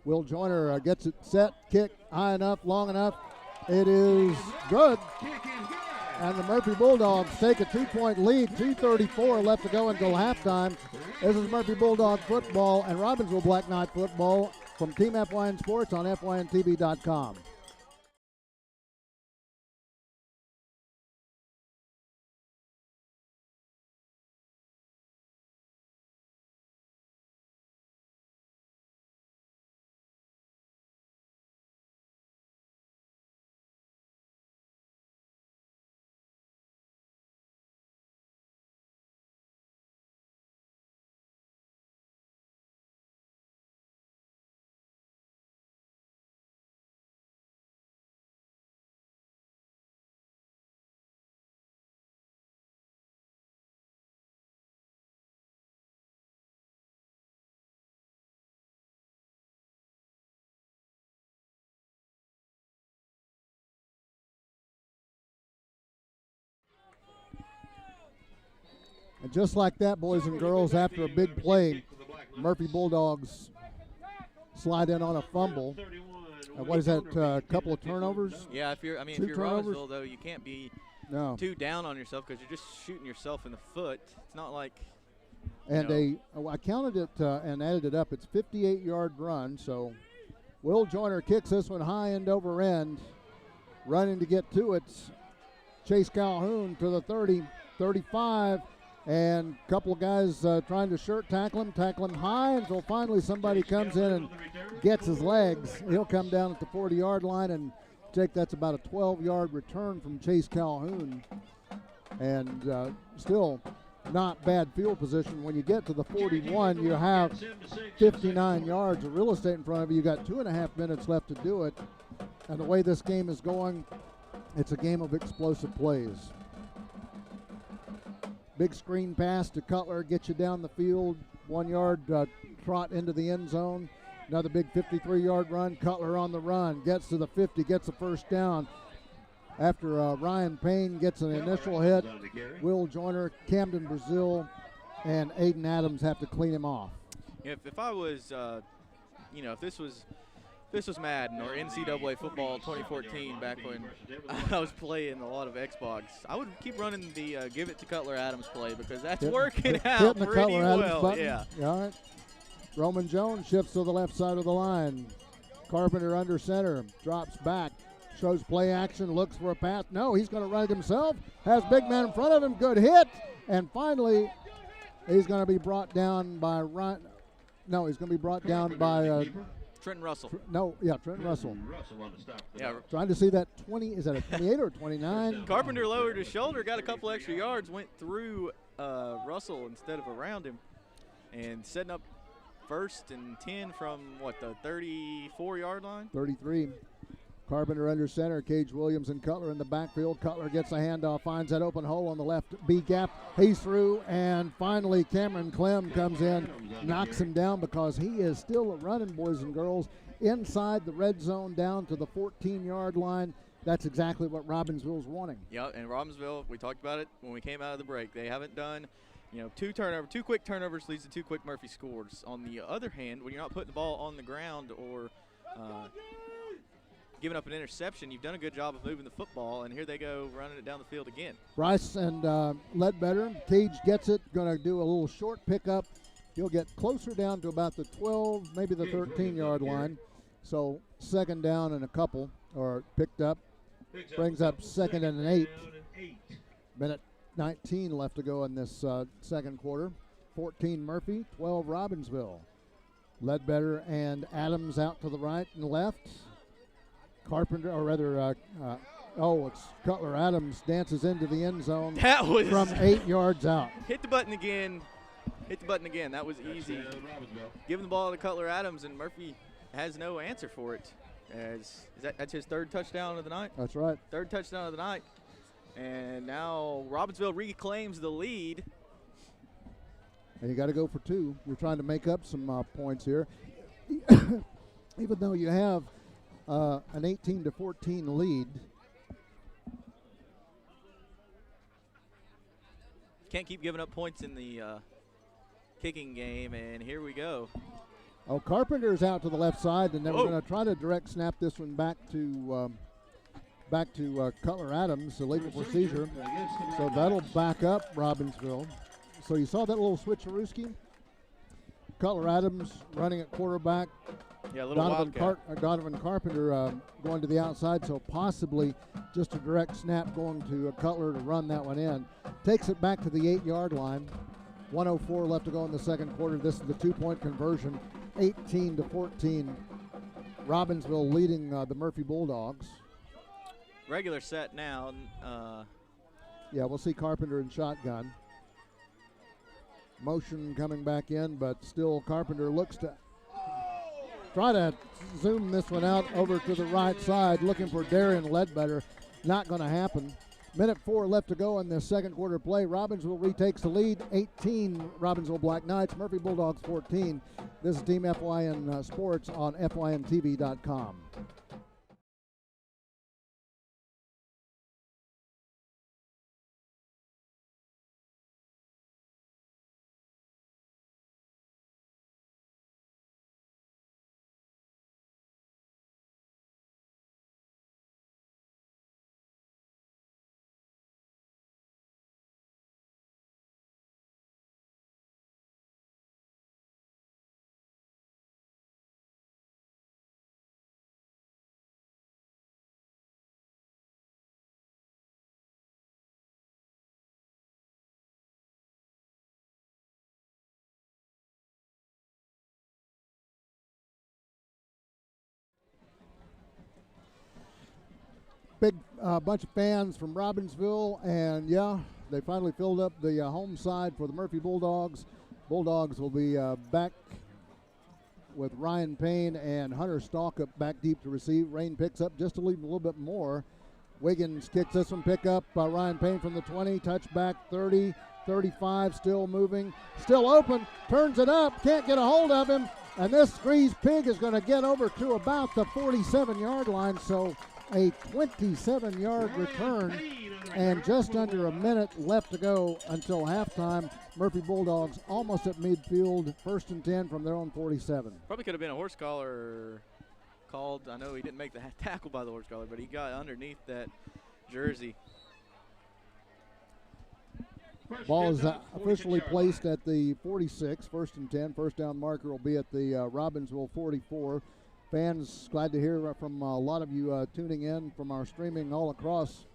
Will Joyner gets it set, kick high enough, long enough. It is good. And the Murphy Bulldogs take a 2-point lead. 2:34 left to go until halftime. This is Murphy Bulldog football and Robbinsville Black Knight football from Team FYN Sports on FYNTV.com. And just like that, boys and girls, after a big play, Murphy Bulldogs slide in on a fumble. What is that? A couple of turnovers? Yeah, if you're turnovers? Robbinsville, though, you can't be No. too down on yourself because you're just shooting yourself in the foot. It's not like. And I counted it and added it up. It's 58-yard run. So Will Joyner kicks this one high end over end. Running to get to it. Chase Calhoun to the 30, 35. And a couple of guys trying to shirt tackle him high until finally somebody comes in and gets his legs. He'll come down at the 40-yard line, and Jake, that's about a 12-yard return from Chase Calhoun. And still not bad field position. When you get to the 41, you have 59 yards of real estate in front of you. You got 2.5 minutes left to do it. And the way this game is going, it's a game of explosive plays. Big screen pass to Cutler, gets you down the field. 1 yard trot into the end zone. Another big 53-yard run. Cutler on the run, gets to the 50, gets the first down. After Ryan Payne gets an initial hit, Will Joyner, Camden Brazil, and Aiden Adams have to clean him off. If I was, if this was Madden or NCAA football 2014, back when I was playing a lot of Xbox, I would keep running the give it to Cutler Adams play because that's working out the pretty Cutler Adams well. button. Yeah. All right. Roman Jones shifts to the left side of the line. Carpenter under center, drops back, shows play action, looks for a pass. No, he's going to run it himself. Has big man in front of him. Good hit. And finally, he's going to be brought down by Ryan. No, he's going to be brought down by Trenton Russell. Trenton Russell. Yeah. Trying to see that 20. Is that a 28 or 29? Carpenter lowered his shoulder, got a couple extra yards, went through Russell instead of around him, and setting up 1st and 10 from the 34-yard line? 33. Carpenter under center, Cage Williams and Cutler in the backfield. Cutler gets a handoff, finds that open hole on the left B gap. He's through, and finally Cameron Clem comes in, knocks him down because he is still running, boys and girls, inside the red zone down to the 14-yard line. That's exactly what Robbinsville's wanting. Yeah, and Robbinsville, we talked about it when we came out of the break. They haven't done, two quick turnovers leads to 2 quick Murphy scores. On the other hand, when you're not putting the ball on the ground or giving up an interception, you've done a good job of moving the football, and here they go running it down the field again. Bryce and Ledbetter. Cage gets it, going to do a little short pickup. He'll get closer down to about the 12, maybe the 13-yard line. So 2nd down and a couple, or picked up. Brings up 2nd and an 8. Minute 19 left to go in this second quarter. 14 Murphy, 12 Robbinsville. Ledbetter and Adams out to the right and left. Carpenter, or rather, it's Cutler Adams dances into the end zone from 8 yards out. Hit the button again. That was easy. Giving the ball to Cutler Adams, and Murphy has no answer for it. That's his 3rd touchdown of the night? That's right. 3rd touchdown of the night. And now Robbinsville reclaims the lead. And you got to go for 2. You're trying to make up some points here. Even though you have an 18-14 lead. Can't keep giving up points in the kicking game, and here we go. Oh, Carpenter's out to the left side, and then we're going to try to direct snap this one back to Cutler Adams, the legal procedure. So that'll back up Robbinsville. So you saw that little switcherooski? Cutler Adams running at quarterback. Yeah, a little Donovan Carpenter going to the outside, so possibly just a direct snap going to Cutler to run that one in. Takes it back to the 8-yard line. 1:04 left to go in the second quarter. This is the 2-point conversion, 18-14. Robbinsville leading the Murphy Bulldogs. Regular set now. Yeah, we'll see Carpenter in shotgun. Motion coming back in, but still Carpenter looks to try to zoom this one out over to the right side, looking for Darian Ledbetter. Not going to happen. Minute 4 left to go in the second quarter play. Robbinsville retakes the lead, 18 Robbinsville Black Knights, Murphy Bulldogs 14. This is Team FYN Sports on FYNTV.com. big bunch of fans from Robbinsville, and yeah, they finally filled up the home side for the Murphy Bulldogs. Bulldogs will be back with Ryan Payne and Hunter Stalkup back deep to receive. Rain picks up just to leave a little bit more. Wiggins kicks this one, pick up Ryan Payne from the 20, touchback 30, 35, still moving, still open, turns it up, can't get a hold of him, and this Grease Pig is going to get over to about the 47-yard line, so a 27-yard return, and just under a minute left to go until halftime. Murphy Bulldogs almost at midfield, 1st and 10 from their own 47. Probably could have been a horse collar called. I know he didn't make the tackle by the horse collar, but he got underneath that jersey. Ball is officially placed at the 46, 1st and 10. First down marker will be at the Robbinsville 44. Fans, glad to hear from a lot of you tuning in from our streaming all across.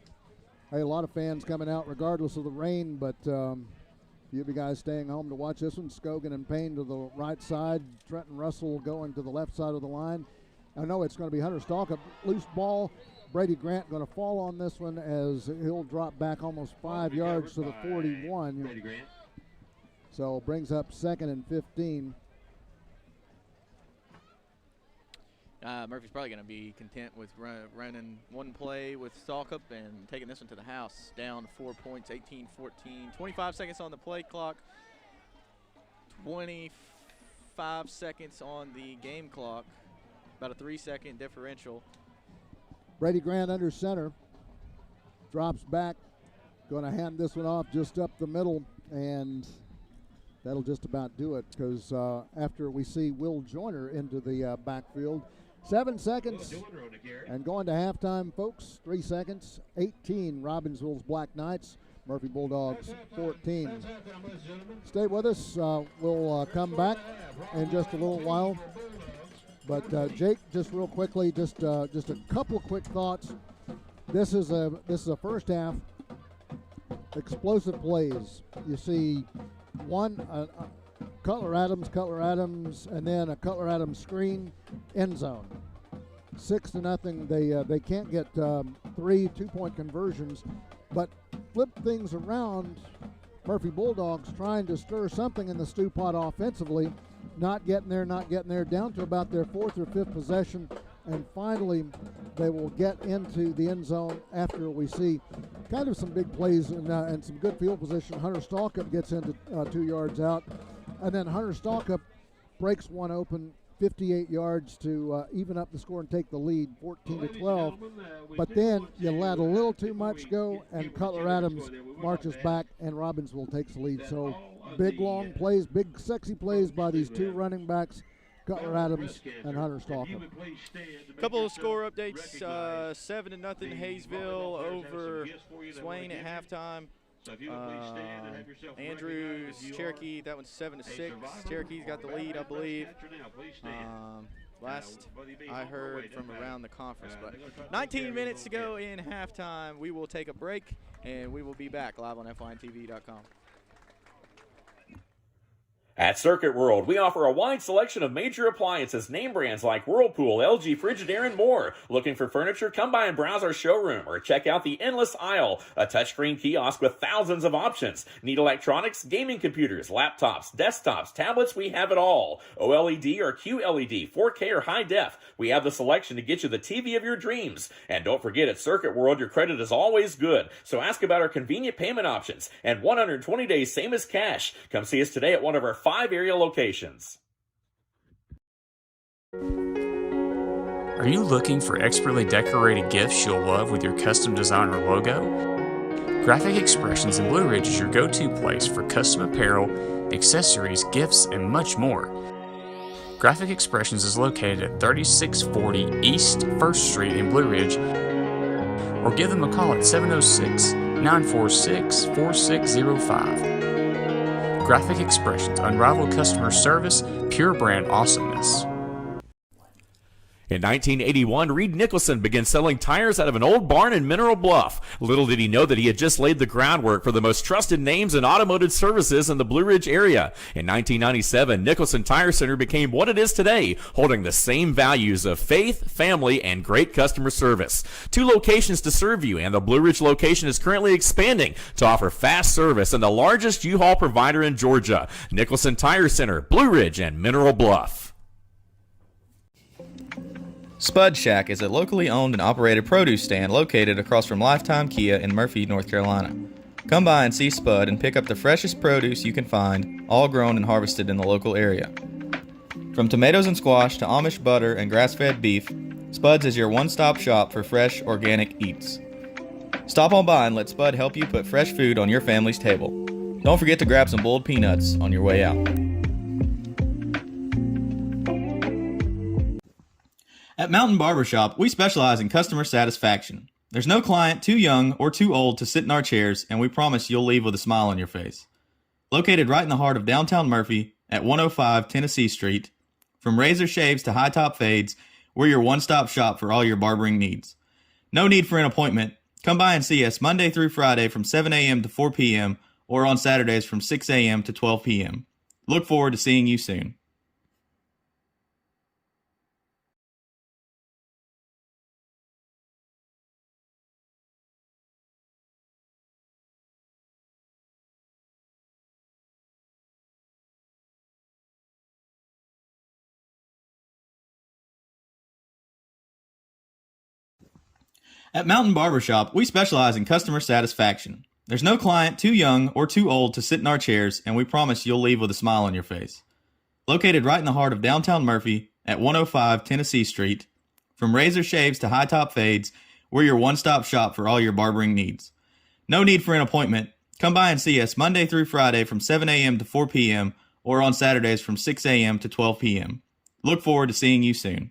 Hey, a lot of fans coming out regardless of the rain, but you guys staying home to watch this one. Scogan and Payne to the right side. Trenton Russell going to the left side of the line. I know it's going to be Hunter Stalk, a loose ball. Brady Grant going to fall on this one as he'll drop back almost 5 yards to the 41. So brings up 2nd and 15. Murphy's probably going to be content with running one play with Stalkup and taking this one to the house. Down 4 points, 18-14. 25 seconds on the play clock. 25 seconds on the game clock. About a 3-second differential. Brady Grant under center. Drops back. Going to hand this one off just up the middle, and that'll just about do it, because after we see Will Joyner into the backfield. 7 seconds and going to halftime, folks. 3 seconds. 18 Robbinsville's Black Knights. Murphy Bulldogs 14. Stay with us. We'll come back in just a little while. But Jake, just real quickly, just a couple of quick thoughts. This is a first half explosive plays. You see one. Cutler Adams, and then a Cutler Adams screen, end zone. 6-0. They can't get 3 2-point conversions, but flip things around. Murphy Bulldogs trying to stir something in the stew pot offensively, not getting there, down to about their 4th or 5th possession, and finally they will get into the end zone after we see kind of some big plays and some good field position. Hunter Stalkup gets into 2 yards out. And then Hunter Stalkup breaks one open, 58 yards to even up the score and take the lead, 14-12. But then you let a little too much go, and Cutler Adams marches back, and Robbinsville takes the lead. So big, long plays, big, sexy plays by these 2 running backs, Cutler Adams and Hunter Stalkup. Couple of score updates, 7-0 Hayesville over Swain at halftime. Andrews, Cherokee, that one's 7-6. Cherokee's got the lead, I believe. Last I heard from around the conference. But 19 minutes to go in halftime. We will take a break, and we will be back live on FYNTV.com. At Circuit World, we offer a wide selection of major appliances, name brands like Whirlpool, LG, Frigidaire, and more. Looking for furniture? Come by and browse our showroom or check out the Endless Aisle, a touchscreen kiosk with thousands of options. Need electronics, gaming computers, laptops, desktops, tablets? We have it all. OLED or QLED, 4K or high def. We have the selection to get you the TV of your dreams. And don't forget, at Circuit World, your credit is always good. So ask about our convenient payment options and 120 days, same as cash. Come see us today at one of our 5 area locations. Are you looking for expertly decorated gifts you'll love with your custom design or logo? Graphic Expressions in Blue Ridge is your go-to place for custom apparel, accessories, gifts, and much more. Graphic Expressions is located at 3640 East 1st Street in Blue Ridge, or give them a call at 706-946-4605. Graphic Expressions, unrivaled customer service, pure brand awesomeness. In 1981, Reed Nicholson began selling tires out of an old barn in Mineral Bluff. Little did he know that he had just laid the groundwork for the most trusted names in automotive services in the Blue Ridge area. In 1997, Nicholson Tire Center became what it is today, holding the same values of faith, family, and great customer service. 2 locations to serve you, and the Blue Ridge location is currently expanding to offer fast service and the largest U-Haul provider in Georgia. Nicholson Tire Center, Blue Ridge, and Mineral Bluff. Spud Shack is a locally owned and operated produce stand located across from Lifetime Kia in Murphy, North Carolina. Come by and see Spud and pick up the freshest produce you can find, all grown and harvested in the local area. From tomatoes and squash to Amish butter and grass-fed beef, Spud's is your one-stop shop for fresh, organic eats. Stop on by and let Spud help you put fresh food on your family's table. Don't forget to grab some boiled peanuts on your way out. At Mountain Barbershop, we specialize in customer satisfaction. There's no client too young or too old to sit in our chairs, and we promise you'll leave with a smile on your face. Located right in the heart of downtown Murphy at 105 Tennessee Street, from razor shaves to high-top fades, we're your one-stop shop for all your barbering needs. No need for an appointment. Come by and see us Monday through Friday from 7 a.m. to 4 p.m. or on Saturdays from 6 a.m. to 12 p.m. Look forward to seeing you soon. At Mountain Barbershop, we specialize in customer satisfaction. There's no client too young or too old to sit in our chairs, and we promise you'll leave with a smile on your face. Located right in the heart of downtown Murphy at 105 Tennessee Street, from razor shaves to high-top fades, we're your one-stop shop for all your barbering needs. No need for an appointment. Come by and see us Monday through Friday from 7 a.m. to 4 p.m. or on Saturdays from 6 a.m. to 12 p.m. Look forward to seeing you soon.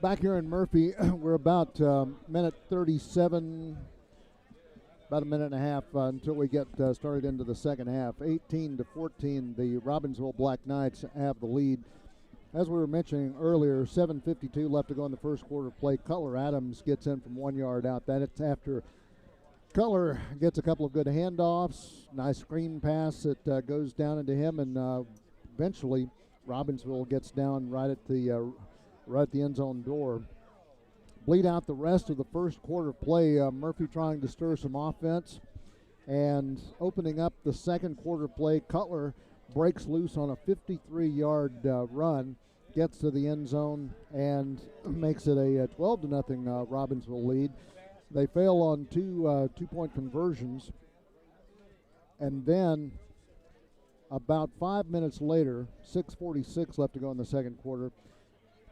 Back here in Murphy, we're about minute 37, about a minute and a half until we get started into the second half. 18-14, the Robbinsville Black Knights have the lead. As we were mentioning earlier, 7:52 left to go in the first quarter of play. Cutler Adams gets in from 1 yard out. That's after Cutler gets a couple of good handoffs, nice screen pass that goes down into him, and eventually Robbinsville gets down right at the end zone door. Bleed out the rest of the first quarter play. Murphy trying to stir some offense, and opening up the second quarter play, Cutler breaks loose on a 53-yard run, gets to the end zone, and makes it a 12-0 Robbinsville lead. They fail on two-point conversions, and then about 5 minutes later, 6:46 left to go in the second quarter,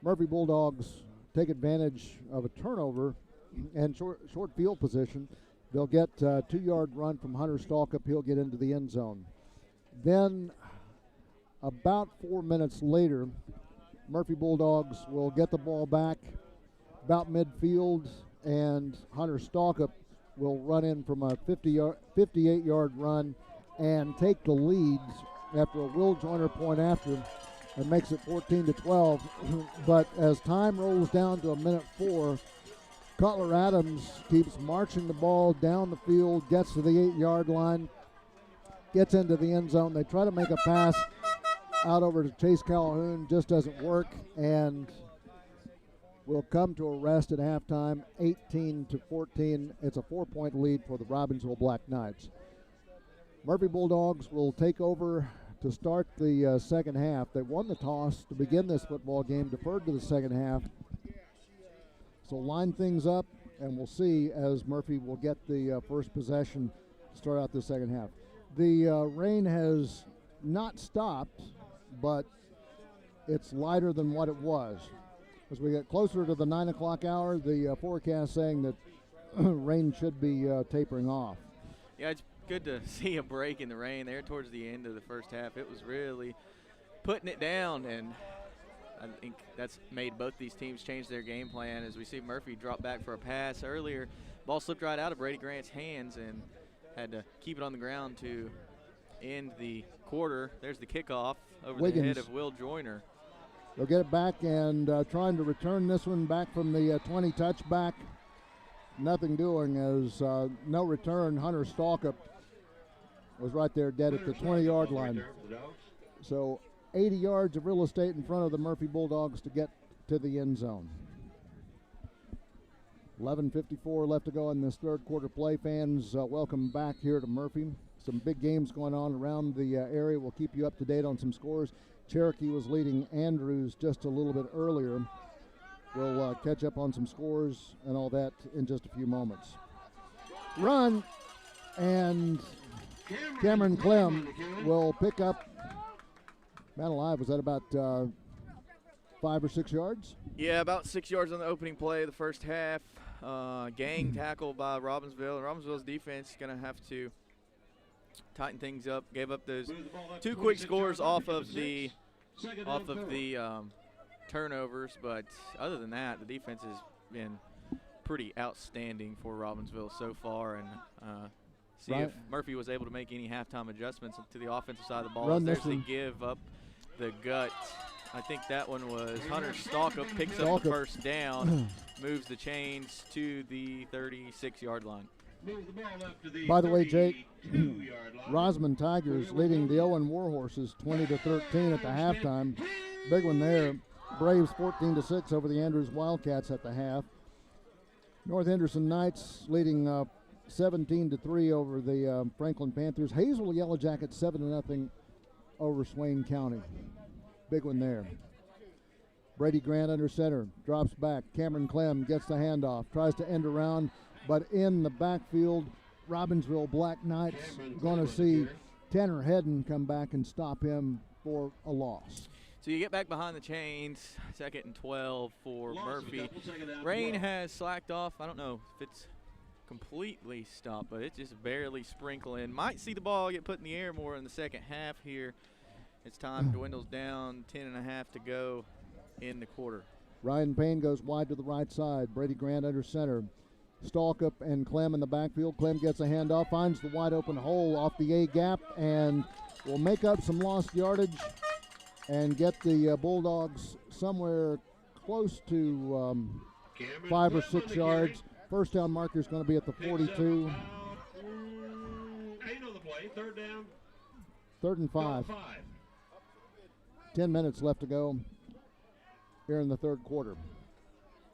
Murphy Bulldogs take advantage of a turnover and short field position. They'll get a 2-yard run from Hunter Stalkup. He'll get into the end zone. Then about 4 minutes later, Murphy Bulldogs will get the ball back about midfield, and Hunter Stalkup will run in from a 58-yard run and take the lead after a Will Joyner point after, and makes it 14-12. But as time rolls down to a minute 4, Cutler Adams keeps marching the ball down the field, gets to the 8-yard line, gets into the end zone. They try to make a pass out over to Chase Calhoun, just doesn't work, and will come to a rest at halftime, 18-14. It's a 4-point lead for the Robbinsville Black Knights. Murphy Bulldogs will take over to start the second half. They won the toss to begin this football game, deferred to the second half. So line things up, and we'll see as Murphy will get the first possession to start out the second half. The rain has not stopped, but it's lighter than what it was. As we get closer to the 9 o'clock hour, the forecast saying that rain should be tapering off. Yeah, it's good to see a break in the rain there towards the end of the first half. It was really putting it down, and I think that's made both these teams change their game plan. As we see Murphy drop back for a pass earlier, ball slipped right out of Brady Grant's hands and had to keep it on the ground to end the quarter. There's the kickoff over the head of Will Joyner. They'll get it back, and trying to return this one back from the 20 touchback. Nothing doing as no return. Hunter Stalkup was right there dead at the 20-yard line. So 80 yards of real estate in front of the Murphy Bulldogs to get to the end zone. 11:54 left to go in this third quarter play. Fans, welcome back here to Murphy. Some big games going on around the area. We'll keep you up to date on some scores. Cherokee was leading Andrews just a little bit earlier. We'll catch up on some scores and all that in just a few moments. Run, and Cameron Clem will pick up, man alive, was that about 5 or 6 yards? Yeah, about 6 yards on the opening play of the first half. Gang tackle by Robbinsville. Robbinsville's defense is going to have to tighten things up. Gave up those 2 quick scores off of the turnovers, but other than that, the defense has been pretty outstanding for Robbinsville so far, and see if Murphy was able to make any halftime adjustments to the offensive side of the ball. There's the give up the gut. I think that one was Hunter Stalkup picks up the first down, moves the chains to the 36-yard line. By the way, Jake, Rosman Tigers leading the Owen Warhorses 20-13 at the halftime. Big one there. Braves 14-6 over the Andrews Wildcats at the half. North Henderson Knights leading 17-3 over the Franklin Panthers. Hazel Yellow Jackets 7-0 over Swain County. Big one there. Brady Grant under center, drops back. Cameron Clem gets the handoff, tries to end around, but in the backfield, Robbinsville Black Knights going to see Tanner Hedden come back and stop him for a loss. So you get back behind the chains, 2nd and 12 for Murphy. Rain has slacked off. I don't know if it's completely stopped, but it's just barely sprinkling. Might see the ball get put in the air more in the second half here. As time dwindles down, 10.5 to go in the quarter. Ryan Payne goes wide to the right side. Brady Grant under center. Stalkup and Clem in the backfield. Clem gets a handoff, finds the wide open hole off the A gap, and will make up some lost yardage and get the Bulldogs somewhere close to 5 or 6 yards. First down marker is going to be at the 42. 8 on the play, third down. 3rd and 5. 10 minutes left to go here in the third quarter.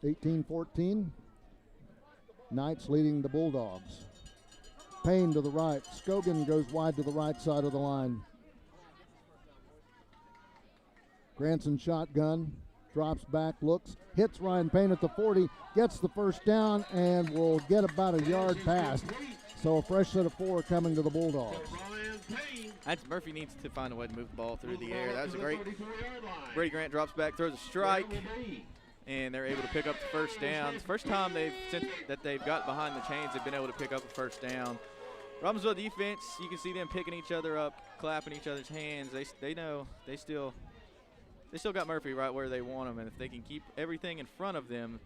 18-14. Knights leading the Bulldogs. Payne to the right. Scogan goes wide to the right side of the line. Granson shotgun. Drops back, looks, hits Ryan Payne at the 40, gets the first down, and will get about a yard past. So a fresh set of 4 coming to the Bulldogs. That's Murphy needs to find a way to move the ball through the air. That was a great. Brady Grant drops back, throws a strike, and they're able to pick up the first down. First time since they've got behind the chains, they've been able to pick up the first down. Robbinsville defense, you can see them picking each other up, clapping each other's hands. They know they still got Murphy right where they want him, and if they can keep everything in front of them,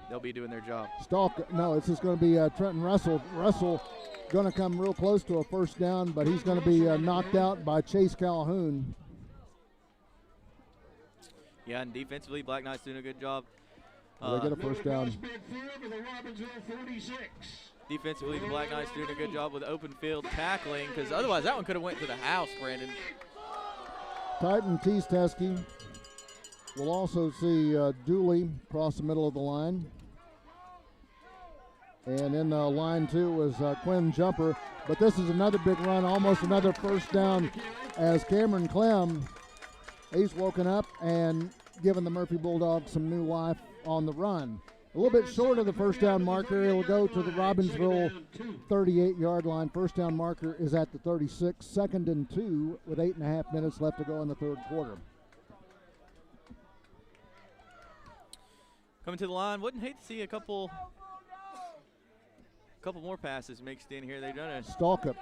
they'll be doing their job. This is going to be Trenton Russell. Russell going to come real close to a first down, but he's going to be knocked out by Chase Calhoun. Yeah, and defensively, Black Knights doing a good job. They get a first down. Defensively, the Black Knights doing a good job with open field tackling, because otherwise that one could have went to the house, Brandon. Titan Teesteski. We'll also see Dooley cross the middle of the line. And in line 2 was Quinn Jumper. But this is another big run, almost another first down, as Cameron Clem, he's woken up and given the Murphy Bulldogs some new life on the run. A little bit short of the first down marker. It'll go to the Robbinsville 38-yard line. First down marker is at the 36. 2nd and 2 with 8.5 minutes left to go in the third quarter. Coming to the line, wouldn't hate to see a couple more passes mixed in here. They've done it. Stalkup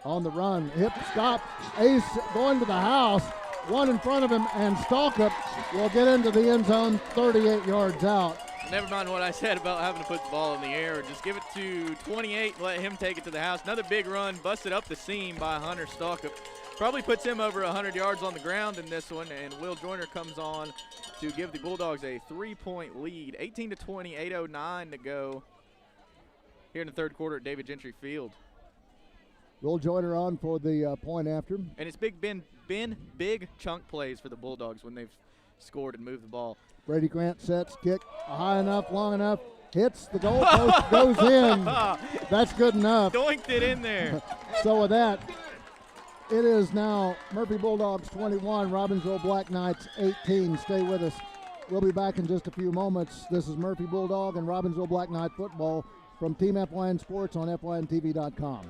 on the run, hip stop, Ace going to the house, one in front of him, and Stalkup will get into the end zone 38 yards out. Never mind what I said about having to put the ball in the air, or just give it to 28, let him take it to the house. Another big run, busted up the seam by Hunter Stalkup. Probably puts him over 100 yards on the ground in this one, and Will Joyner comes on to give the Bulldogs a 3-point lead. 18-20, 8:09 to go here in the third quarter at David Gentry Field. Will Joyner on for the point after. And it's been big chunk plays for the Bulldogs when they've scored and moved the ball. Brady Grant sets, kick high enough, long enough, hits the goalpost, goes in. That's good enough. Doinked it in there. So with that, it is now Murphy Bulldogs 21, Robbinsville Black Knights 18. Stay with us. We'll be back in just a few moments. This is Murphy Bulldog and Robbinsville Black Knight football from Team FYN Sports on FYNTV.com.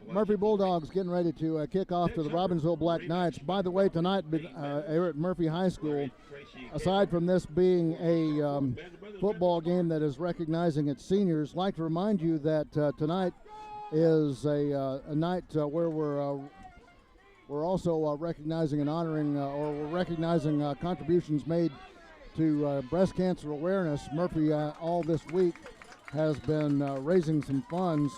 Murphy Bulldogs getting ready to kick off to the Robbinsville Black Knights. By the way, tonight here at Murphy High School, aside from this being a football game that is recognizing its seniors, I'd like to remind you that tonight is a night where we're also recognizing and honoring, or we're recognizing contributions made to breast cancer awareness. Murphy all this week has been raising some funds,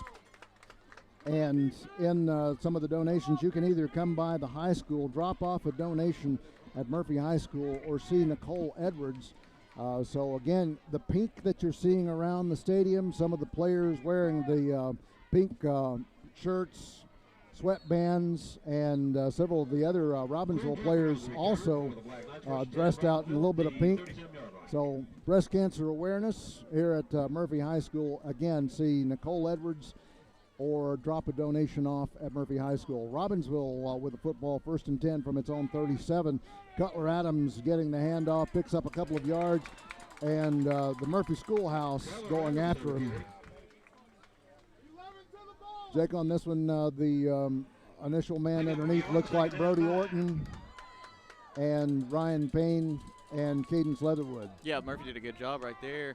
and in some of the donations, you can either come by the high school, drop off a donation at Murphy High School, or see Nicole Edwards. So again, the pink that you're seeing around the stadium, some of the players wearing the pink shirts, sweatbands, and several of the other Robbinsville players also dressed out in a little bit of pink. So breast cancer awareness here at Murphy High School. Again, see Nicole Edwards or drop a donation off at Murphy High School. Robbinsville with the football, 1st and 10 from its own 37. Cutler Adams getting the handoff, picks up a couple of yards, and the Murphy Schoolhouse going after him. Jake, on this one, the initial man underneath looks like Brody Orton and Ryan Payne and Cadence Leatherwood. Yeah, Murphy did a good job right there,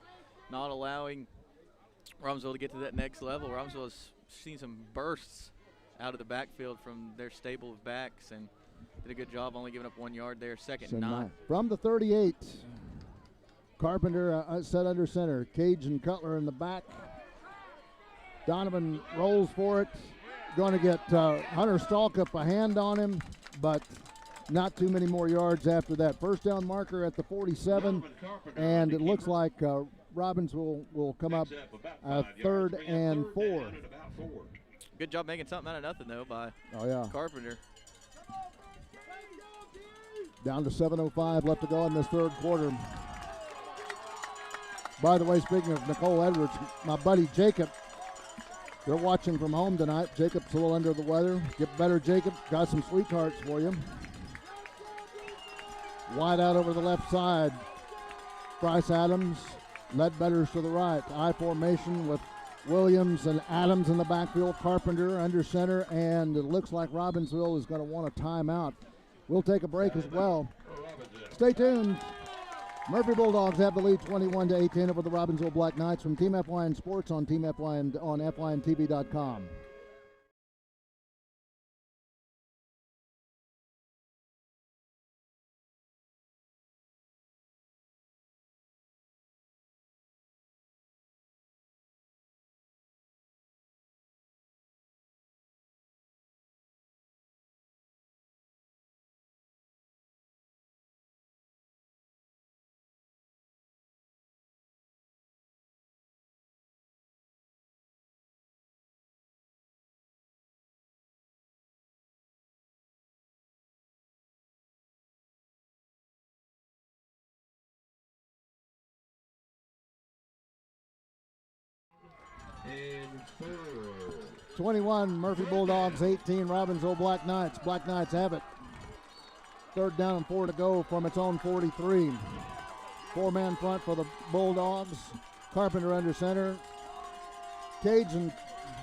not allowing Robbinsville to get to that next level. Robbinsville has seen some bursts out of the backfield from their stable of backs and did a good job only giving up 1 yard there, second and 9. From the 38, Carpenter set under center. Cage and Cutler in the back. Donovan rolls for it. Going to get Hunter Stalkup a hand on him, but not too many more yards after that. First down marker at the 47, and it looks like Robbinsville will come up 3rd and 4. Good job making something out of nothing, though, by Carpenter. Down to 7:05 left to go in this third quarter. By the way, speaking of Nicole Edwards, my buddy Jacob, they're watching from home tonight. Jacob's a little under the weather. Get better, Jacob. Got some sweethearts for you. Wide out over the left side. Bryce Adams, Ledbetter's to the right. I formation with Williams and Adams in the backfield. Carpenter under center, and it looks like Robbinsville is going to want a timeout. We'll take a break as well. Stay tuned. Murphy Bulldogs have the lead 21-18 over the Robbinsville Black Knights from Team FYN Sports on Team FYN on FYNTV.com. And 21 Murphy Bulldogs, 18 Robbinsville Black Knights. Black Knights have it. 3rd down and 4 to go from its own 43. 4-man front for the Bulldogs. Carpenter under center. Cage and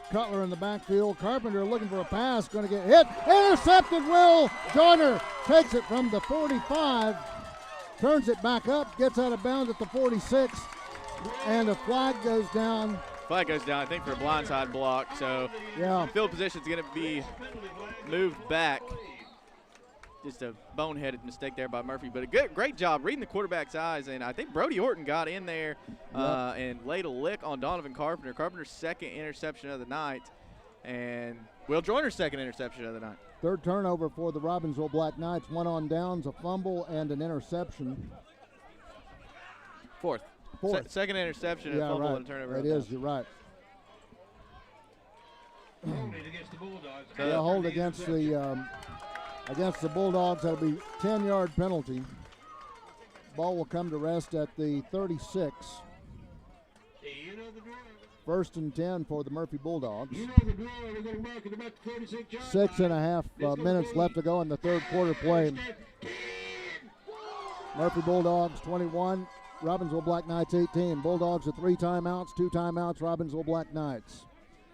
Cutler in the backfield. Carpenter looking for a pass, going to get hit. Intercepted. Will Joyner takes it from the 45, turns it back up, gets out of bounds at the 46, and a flag goes down. Flag goes down, I think, for a blindside block. So field position is going to be moved back. Just a boneheaded mistake there by Murphy, but a great job reading the quarterback's eyes. And I think Brody Orton got in there and laid a lick on Donovan Carpenter. Carpenter's 2nd interception of the night, and Will Joyner's 2nd interception of the night. 3rd turnover for the Robbinsville Black Knights. 1 on downs, a fumble, and an interception. 4th. 2nd interception and fumble and turnover. It is, you're right. Hold against the Bulldogs. That'll be 10-yard penalty. Ball will come to rest at the 36. 1st and 10 for the Murphy Bulldogs. 6.5 minutes left to go in the third quarter play. Murphy Bulldogs 21. Robbinsville Black Knights 18. Bulldogs with 3 timeouts, 2 timeouts, Robbinsville Black Knights.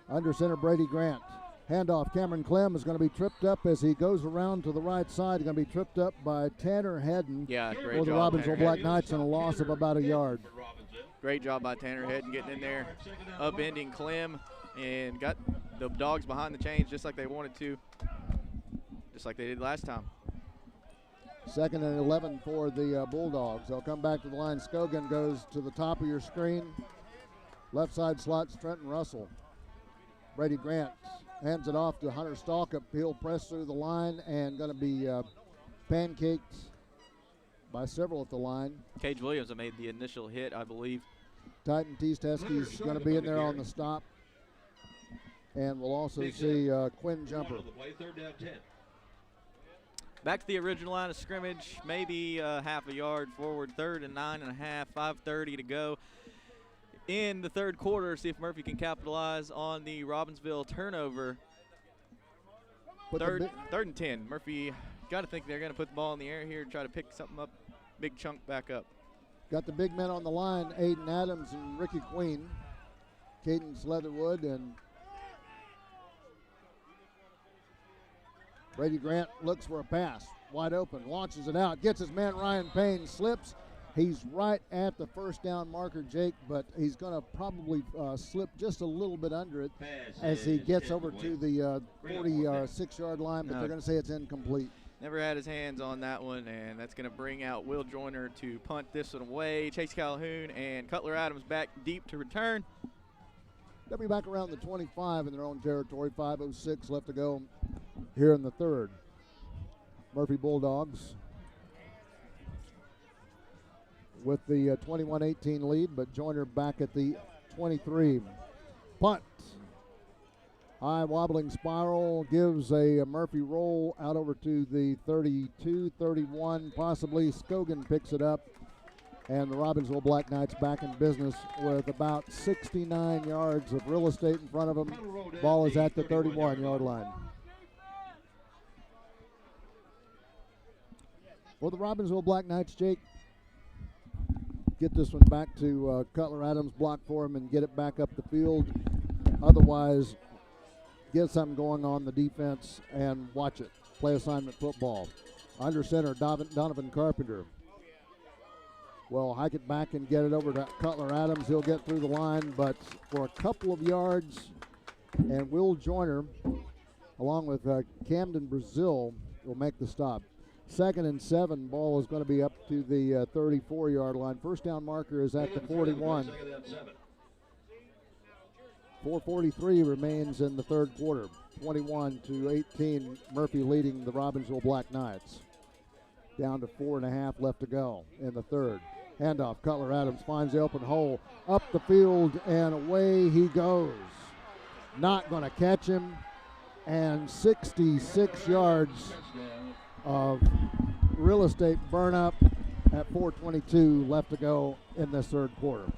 Under center Brady Grant. Handoff, Cameron Clem is going to be tripped up as he goes around to the right side. He's going to be tripped up by Tanner Hedden for the Robbinsville Black Knights and a loss of about a yard. Great job by Tanner Hedden getting in there, upending Clem, and got the Dogs behind the chains just like they wanted to, just like they did last time. 2nd and 11 for the Bulldogs. They'll come back to the line. Scogan goes to the top of your screen. Left side slots Trenton Russell. Brady Grant hands it off to Hunter Stalkup. He'll press through the line and going to be pancaked by several at the line. Cage Williams made the initial hit, I believe. Titan Teesteski's going to be in there on the stop. And we'll also see Quinn Jumper. Back to the original line of scrimmage, maybe half a yard forward, 3rd and 9.5, 5:30 to go in the third quarter. See if Murphy can capitalize on the Robbinsville turnover. Third and 10. Murphy got to think they're going to put the ball in the air here and try to pick something up, big chunk back up. Got the big men on the line, Aiden Adams and Ricky Queen, Cadence Leatherwood, and Brady Grant looks for a pass, wide open, launches it out, gets his man Ryan Payne, slips. He's right at the first down marker, Jake, but he's going to probably slip just a little bit under it as he gets over to the 46-yard line, but they're going to say it's incomplete. Never had his hands on that one, and that's going to bring out Will Joyner to punt this one away. Chase Calhoun and Cutler Adams back deep to return. They'll be back around the 25 in their own territory, 5:06 left to go here in the third. Murphy Bulldogs with the 21-18 lead, but Joyner back at the 23. Punt. High wobbling spiral gives a Murphy roll out over to the 32, 31, possibly Scogan picks it up, and the Robbinsville Black Knights back in business with about 69 yards of real estate in front of them. Ball is at the 31-yard line. For the Robbinsville Black Knights, Jake, get this one back to Cutler Adams, block for him, and get it back up the field. Otherwise, get something going on the defense and watch it. Play assignment football. Under center, Donovan Carpenter will hike it back and get it over to Cutler Adams. He'll get through the line, but for a couple of yards, and Will Joyner, along with Camden Brazil, will make the stop. 2nd and 7, ball is going to be up to the 34-yard line. First down marker is at the 41. 4:43 remains in the third quarter. 21-18, Murphy leading the Robbinsville Black Knights. Down to 4.5 left to go in the third. Handoff, Cutler Adams finds the open hole, up the field, and away he goes. Not going to catch him, and 66 yards of real estate burn up at 4:22 left to go in this third quarter.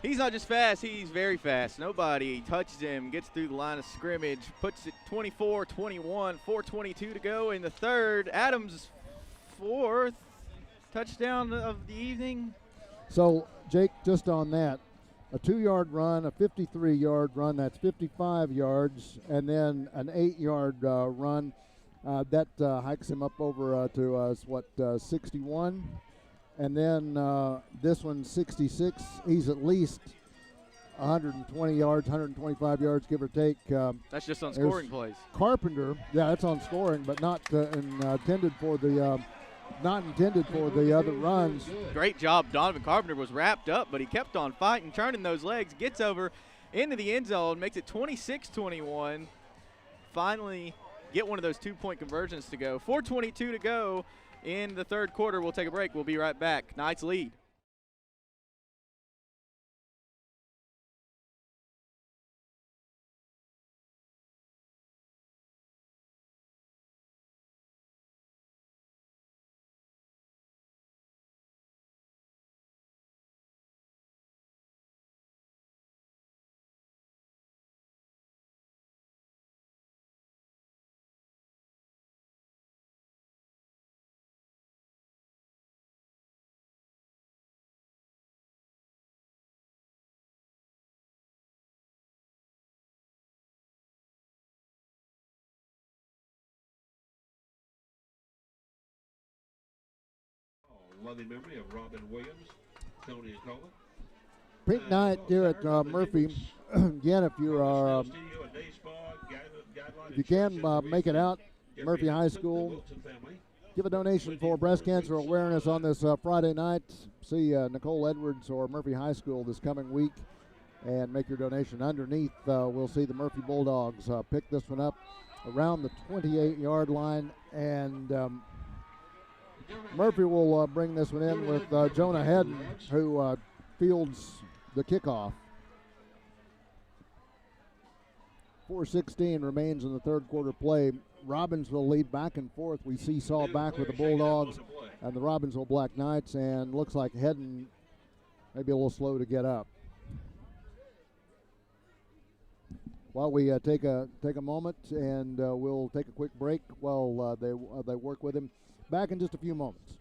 He's not just fast, he's very fast. Nobody touches him, gets through the line of scrimmage, puts it 24-21, 4:22 to go in the third. Adams' 4th touchdown of the evening. So, Jake, just on that, a 2-yard run, a 53-yard run, that's 55 yards, and then an 8-yard run. That hikes him up over to 61. And then this one's 66. He's at least 120 yards, 125 yards, give or take. That's just on scoring plays. Carpenter, yeah, that's on scoring, but not intended for the other runs. Great job. Donovan Carpenter was wrapped up, but he kept on fighting, turning those legs, gets over into the end zone, makes it 26-21. Finally get one of those 2-point conversions to go. 4:22 to go in the third quarter. We'll take a break. We'll be right back. Knights lead. Loving memory of Robin Williams, Tony and Colin. Pink night here at Murphy. Again, if you are, if you can make it out, Murphy High School, give a donation for breast cancer awareness on this Friday night. See Nicole Edwards or Murphy High School this coming week and make your donation. Underneath, we'll see the Murphy Bulldogs pick this one up around the 28-yard line, and Murphy will bring this one in with Jonah Hedden, who fields the kickoff. 4:16 remains in the third quarter play. Robbinsville lead back and forth. We see Saw back with the Bulldogs and the Robbinsville Black Knights, and looks like heading maybe a little slow to get up. While we take a moment, and we'll take a quick break while they work with him. Back in just a few moments.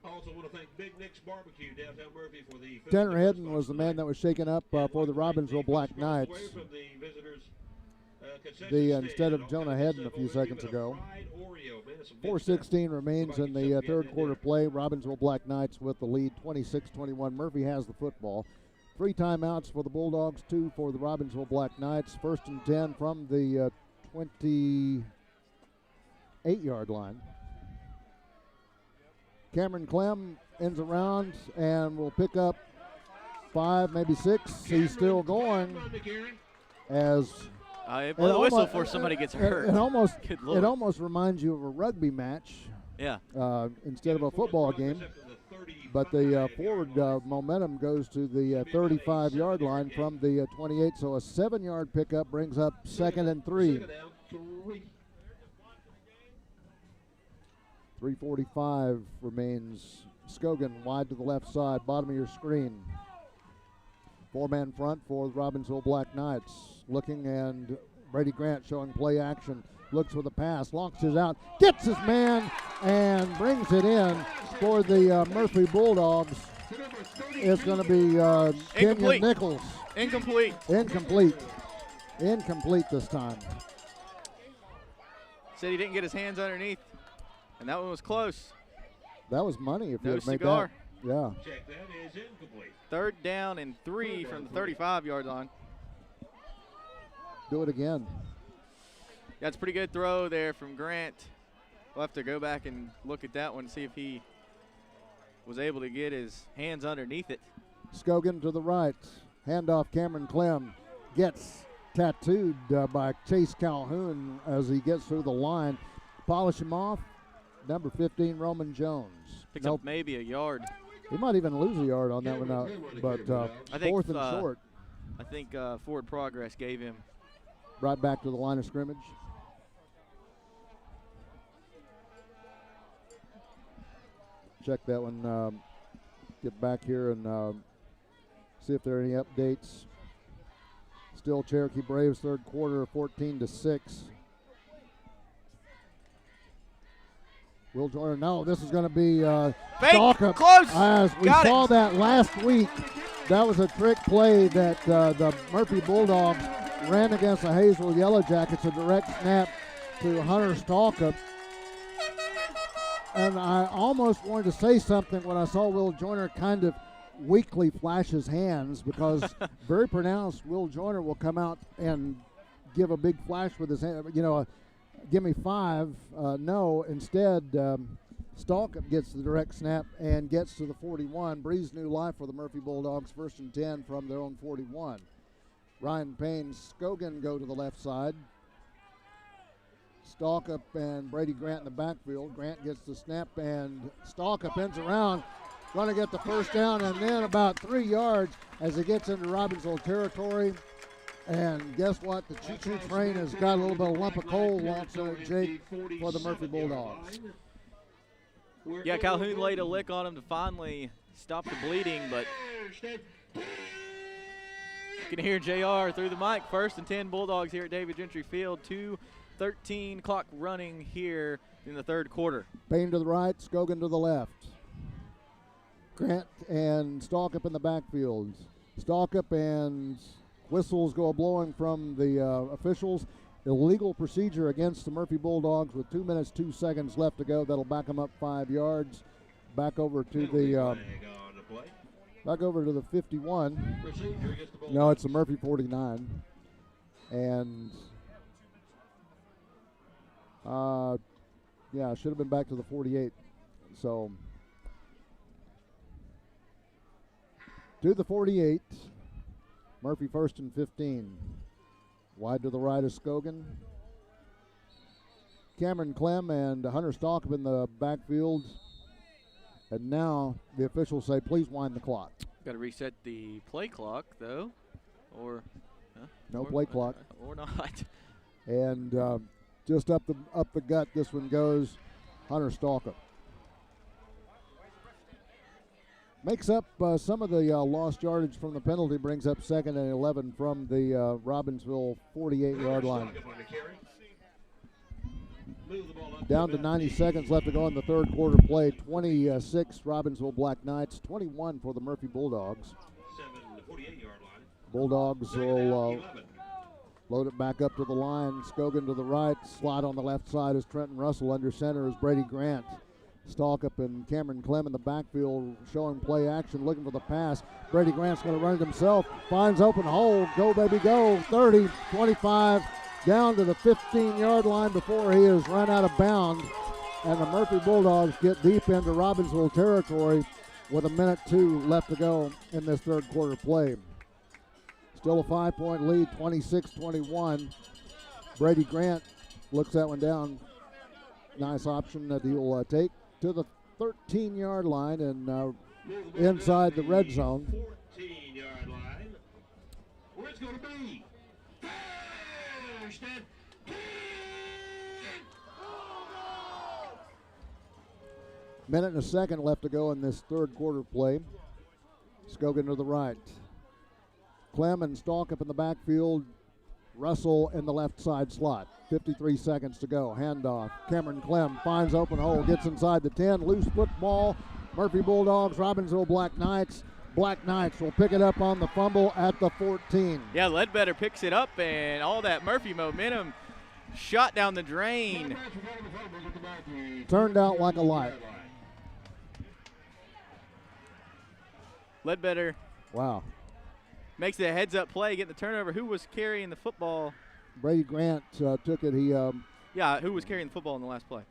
Also want to thank Big Nick's Barbecue downtown Murphy for the Tanner Hedden was the man that was shaken up for the Robbinsville Black Knights. Instead of Jonah Hedden a few seconds ago. 4:16 remains in the third quarter play. Robbinsville Black Knights with the lead, 26-21. Murphy has the football. 3 timeouts for the Bulldogs, 2 for the Robbinsville Black Knights. 1st and 10 from the 28-yard line. Cameron Clem ends around and will pick up 5, maybe 6. He's still going as blow the whistle before somebody gets hurt. It almost reminds you of a rugby match. Yeah. Instead of a football game. But the forward momentum goes to the 35-yard line from the 28. So a 7-yard pickup brings up 2nd and 3. 3:45 remains. Scogan wide to the left side, bottom of your screen. 4-man front for the Robbinsville Black Knights. Looking, and Brady Grant showing play action. Looks for the pass, launches out, gets his man, and brings it in for the Murphy Bulldogs. It's going to be Kenyon Nichols. Incomplete this time. Said he didn't get his hands underneath, and that one was close. That was money if you had made cigar. that. Yeah. Check that is incomplete. 3rd down and 3 from the 35-yard line. Do it again. That's a pretty good throw there from Grant. We'll have to go back and look at that one, see if he was able to get his hands underneath it. Scogan to the right. Handoff Cameron Clem. Gets tattooed by Chase Calhoun as he gets through the line. Polish him off. Number 15, Roman Jones. Picks up maybe a yard. He might even lose a yard on that one, but I think 4th and short. I think forward progress gave him. Right back to the line of scrimmage. Check that one. Get back here and see if there are any updates. Still Cherokee Braves, 3rd quarter, 14-6. Will Joyner, no, this is going to be Fake, close. As we saw that last week, that was a trick play that the Murphy Bulldogs ran against the Hazel Yellow Jackets, a direct snap to Hunter Stalkup. And I almost wanted to say something when I saw Will Joyner kind of weakly flash his hands, because very pronounced Will Joyner will come out and give a big flash with his hand, give me 5. No, instead, Stalkup gets the direct snap and gets to the 41. Breathes new life for the Murphy Bulldogs, 1st and 10 from their own 41. Ryan Payne, Scogan go to the left side. Stalkup and Brady Grant in the backfield. Grant gets the snap, and Stalkup ends around. Going to get the 1st down, and then about 3 yards as he gets into Robbinsville territory. And guess what? The choo-choo train has got a little bit of lump of coal launched on it, Jake, for the Murphy Bulldogs. Yeah, Calhoun laid a lick on him to finally stop the bleeding, but you can hear JR through the mic. 1st and 10 Bulldogs here at David Gentry Field. 2:13 clock running here in the 3rd quarter. Payne to the right, Scogan to the left. Grant and Stalkup in the backfield. Stalkup and whistles go blowing from the officials. Illegal procedure against the Murphy Bulldogs with 2 minutes, 2 seconds left to go. That'll back them up 5 yards. Back over to the 51. No, it's the Murphy 49. And yeah, should have been back to the 48. So to the 48. Murphy first and 15. Wide to the right of Scogan. Cameron Clem and Hunter Stalkup in the backfield. And now the officials say, please wind the clock. Got to reset the play clock, though. Or no play clock. Or not. And just up the gut, this one goes. Hunter Stalkup. Makes up some of the lost yardage from the penalty, brings up 2nd and 11 from the Robbinsville 48-yard line. Down to 90 seconds left to go in the third quarter play. 26 Robbinsville Black Knights, 21 for the Murphy Bulldogs. Bulldogs will load it back up to the line. Scogan to the right. Slot on the left side is Trenton Russell. Under center is Brady Grant. Stalkup and Cameron Clem in the backfield showing play action, looking for the pass. Brady Grant's going to run it himself. Finds open hole. Go, baby, go. 30, 25, down to the 15-yard line before he is run out of bounds. And the Murphy Bulldogs get deep into Robbinsville territory with 1:02 left to go in this third quarter play. Still a 5-point lead, 26-21. Brady Grant looks that one down. Nice option that he'll take to the 13-yard line and inside the red zone. 14-yard line. Where it's going to be. First and 10. Minute and a second left to go in this third quarter play. Scogan to the right. Clem and Stalkup in the backfield. Russell in the left side slot. 53 seconds to go. Handoff. Cameron Clem finds open hole. Gets inside the 10. Loose football. Murphy Bulldogs, Robbinsville Black Knights. Black Knights will pick it up on the fumble at the 14. Yeah, Ledbetter picks it up, and all that Murphy momentum shot down the drain. Turned out like a light. Ledbetter. Wow. Makes the heads-up play, getting the turnover. Who was carrying the football? Brady Grant took it. Yeah, who was carrying the football in the last play?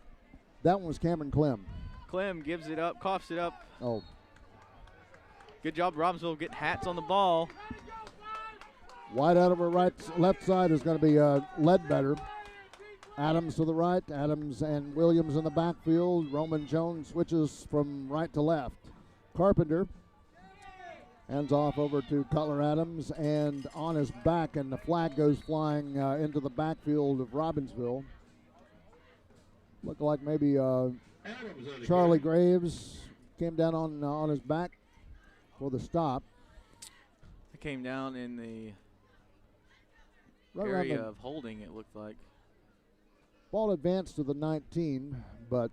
That one was Cameron Clem. Clem gives it up, coughs it up. Oh. Good job, Robbinsville, getting hats on the ball. Wide out of her left side is going to be Ledbetter. Adams to the right. Adams and Williams in the backfield. Roman Jones switches from right to left. Carpenter hands off over to Cutler Adams and on his back, and the flag goes flying into the backfield of Robbinsville. Looked like maybe Charlie Graves came down on his back for the stop. It came down in the Right area of holding, it looked like. Ball advanced to the 19, but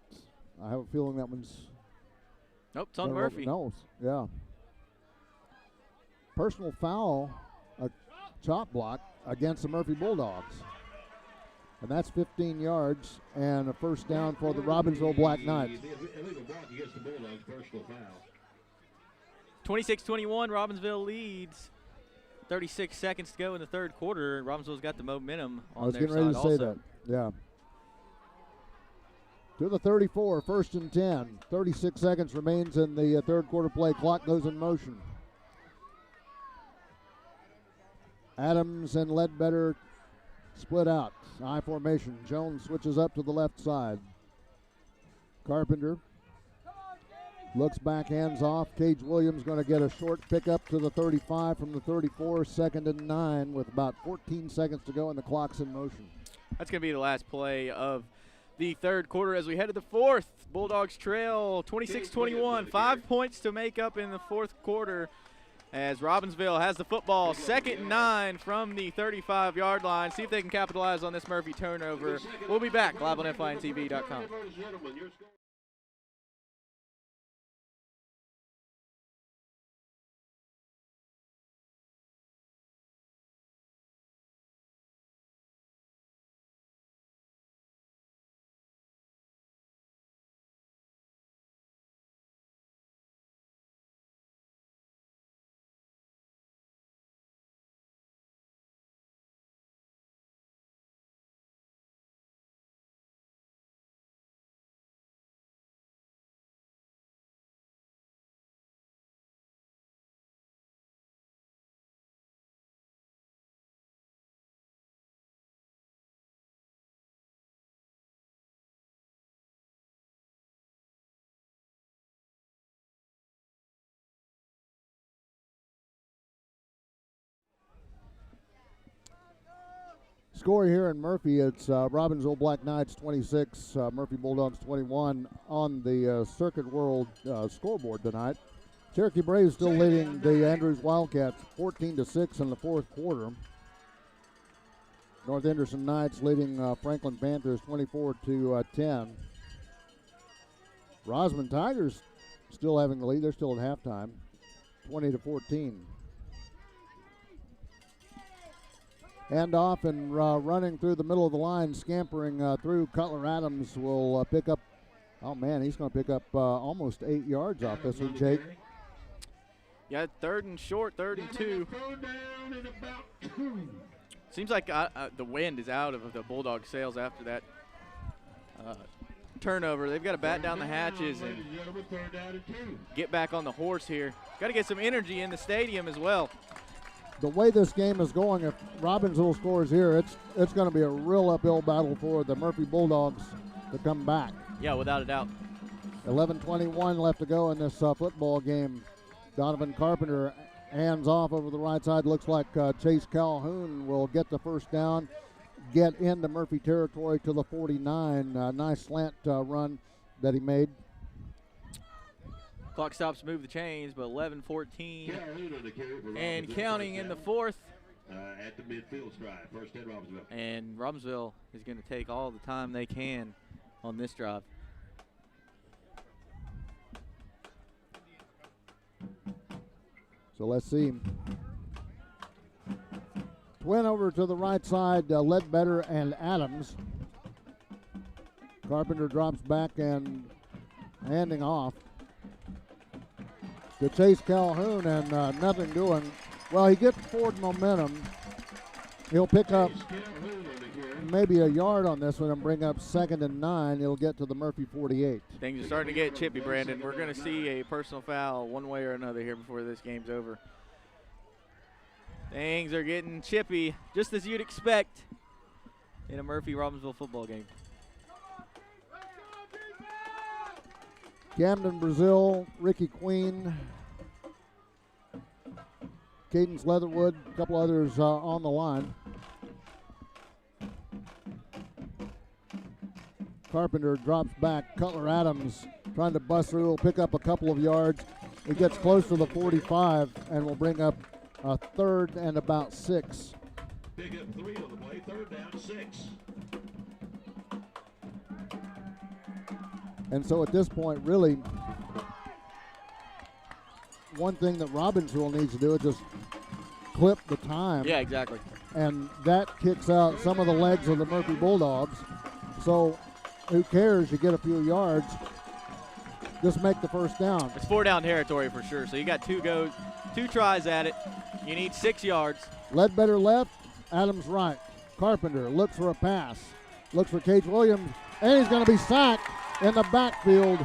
I have a feeling that one's... Nope, it's on Murphy. No, yeah. Personal foul, a chop block against the Murphy Bulldogs. And that's 15 yards and a first down for the Robbinsville Black Knights. 26-21, Robbinsville leads. 36 seconds to go in the third quarter. Robbinsville's got the momentum on their side. I was getting ready to also say that, yeah. To the 34, first and 10. 36 seconds remains in the third quarter play. Clock goes in motion. Adams and Ledbetter split out. I formation. Jones switches up to the left side. Carpenter looks back, hands off. Cage Williams going to get a short pickup to the 35 from the 34. 2nd and 9 with about 14 seconds to go and the clock's in motion. That's going to be the last play of the third quarter as we head to the fourth. Bulldogs trail 26-21. 5 points to make up in the fourth quarter as Robbinsville has the football. 2nd and 9 from the 35-yard line. See if they can capitalize on this Murphy turnover. We'll be back live on FINTV.com. score here in Murphy, it's Robbinsville Black Knights 26, Murphy Bulldogs 21 on the Circuit World scoreboard tonight. Cherokee Braves still leading the Andrews Wildcats 14-6 in the fourth quarter. North Henderson Knights leading Franklin Panthers 24-10. Rosman Tigers still having the lead. They're still at halftime, 20-14. Hand off and running through the middle of the line, scampering through. Cutler Adams will pick up. Oh man, he's going to pick up almost 8 yards off this one, Jake. Yeah, 3rd and short, 3rd and 2. Seems like the wind is out of the Bulldog sails after that turnover. They've got to bat down the hatches and get back on the horse here. Got to get some energy in the stadium as well. The way this game is going, if Robbinsville scores here, it's going to be a real uphill battle for the Murphy Bulldogs to come back. Yeah, without a doubt. 11:21 left to go in this football game. Donovan Carpenter hands off over the right side. Looks like Chase Calhoun will get the first down, get into Murphy territory to the 49. Nice slant run that he made. Clock stops move the chains, but 11-14 and counting in the fourth. At the midfield stride, first at Robbinsville. And Robbinsville is going to take all the time they can on this drive. So let's see. Twin over to the right side, Ledbetter and Adams. Carpenter drops back and handing off to Chase Calhoun, and nothing doing. Well, he gets forward momentum. He'll pick up maybe a yard on this one and bring up 2nd and 9. He'll get to the Murphy 48. Things are starting to get chippy, Brandon. We're going to see a personal foul one way or another here before this game's over. Things are getting chippy, just as you'd expect in a Murphy-Robbinsville football game. Camden Brazil, Ricky Queen, Cadence Leatherwood, a couple others on the line. Carpenter drops back. Cutler Adams trying to bust through, will pick up a couple of yards. He gets close to the 45 and will bring up a 3rd and about 6. Pick up 3 on the play, 3rd down 6. And so at this point, really, one thing that Robbinsville needs to do is just clip the time. Yeah, exactly. And that kicks out some of the legs of the Murphy Bulldogs. So who cares? You get a few yards. Just make the first down. It's 4-down territory for sure. So you got 2 tries at it. You need 6 yards. Ledbetter left, Adams right. Carpenter looks for a pass. Looks for Cage Williams, and he's going to be sacked in the backfield,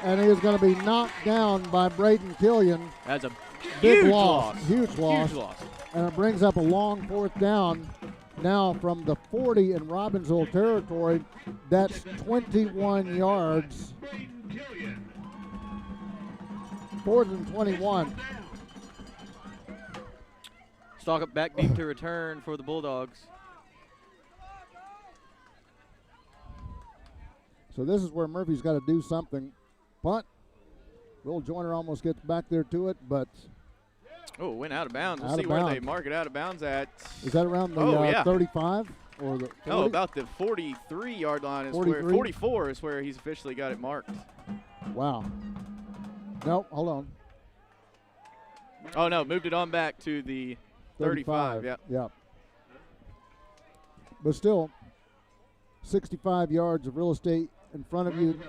and he is going to be knocked down by Braden Killian. That's a big huge loss. Huge loss. Huge loss. And it brings up a long 4th down now from the 40 in Robbinsville territory. That's 21 yards. 4th and 21. Stalk up back deep to return for the Bulldogs. So this is where Murphy's got to do something. Punt. Will Joyner almost gets back there to it, but Oh, went out of bounds. We'll Out see of where bounds. they mark it out of bounds at. is that around the 35 or the 40? No, about the 43-yard line is 43? where 44 is where he's officially got it marked. Wow. Nope, hold on. Oh no, moved it on back to the 35. Yeah. Yeah. But still, 65 yards of real estate in front of you.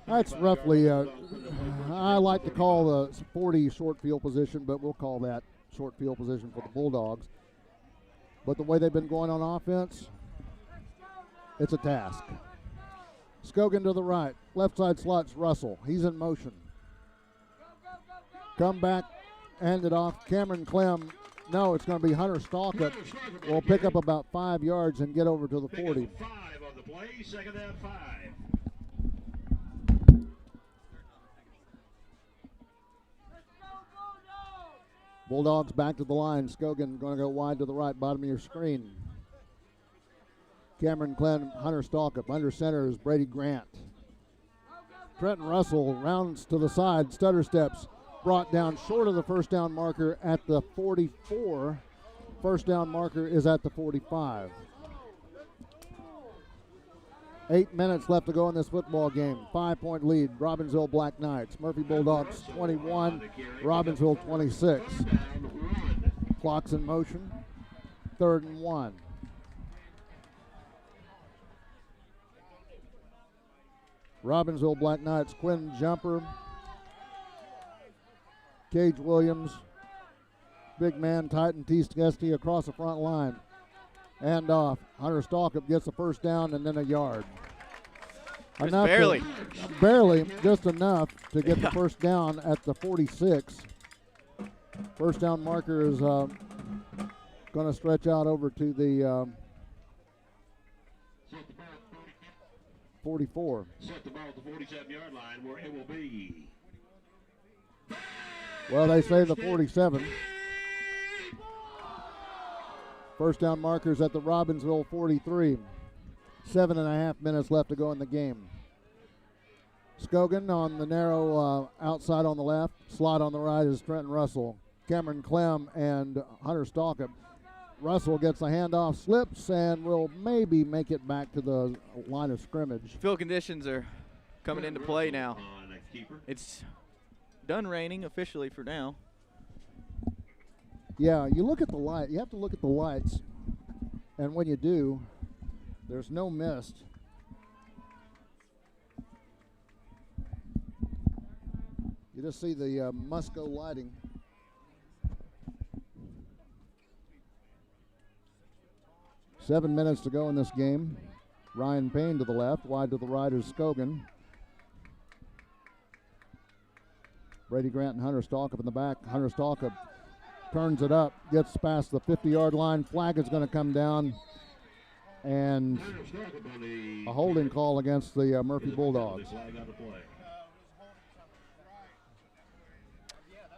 That's roughly, I like to call the 40 short field position, but we'll call that short field position for the Bulldogs. But the way they've been going on offense, it's a task. Scogan to the right. Left side slots Russell. He's in motion. Come back, hand it off. Cameron Clem. No, it's going to be Hunter Stalkup. Will pick up about 5 yards and get over to the 40. 5 on the play, 2nd down 5. Bulldogs back to the line. Scogan going to go wide to the right, bottom of your screen. Cameron Glenn, Hunter Stalkup. Under center is Brady Grant. Trenton Russell rounds to the side, stutter steps, brought down short of the first down marker at the 44. First down marker is at the 45. 8 minutes left to go in this football game. 5-point lead, Robbinsville Black Knights. Murphy Bulldogs 21, Robbinsville 26. Clock's in motion. 3rd and 1. Robbinsville Black Knights, Quinn Jumper, Cage Williams, big man Titan T. across the front line. And off. Hunter Stalkup gets the first down and then a yard. Barely. Barely, just enough to get the first down at the 46. First down marker is going to stretch out over to the 44. Set the ball at the 47-yard line where it will be. Well, they say the 47. First down markers at the Robbinsville 43. 7.5 minutes left to go in the game. Scogan on the narrow outside on the left. Slot on the right is Trenton Russell. Cameron Clem and Hunter Stalkup. Russell gets the handoff, slips, and will maybe make it back to the line of scrimmage. Field conditions are coming into play now. It's done raining officially for now. Yeah, you look at the light. You have to look at the lights, and when you do, there's no mist. You just see the Musco lighting. Seven minutes to go in this game. Ryan Payne to the left, wide to the right is Scogan. Brady Grant and Hunter Stalkup in the back. Hunter Stalkup turns it up, gets past the 50-yard line. Flag is going to come down, and a holding call against the Murphy Bulldogs.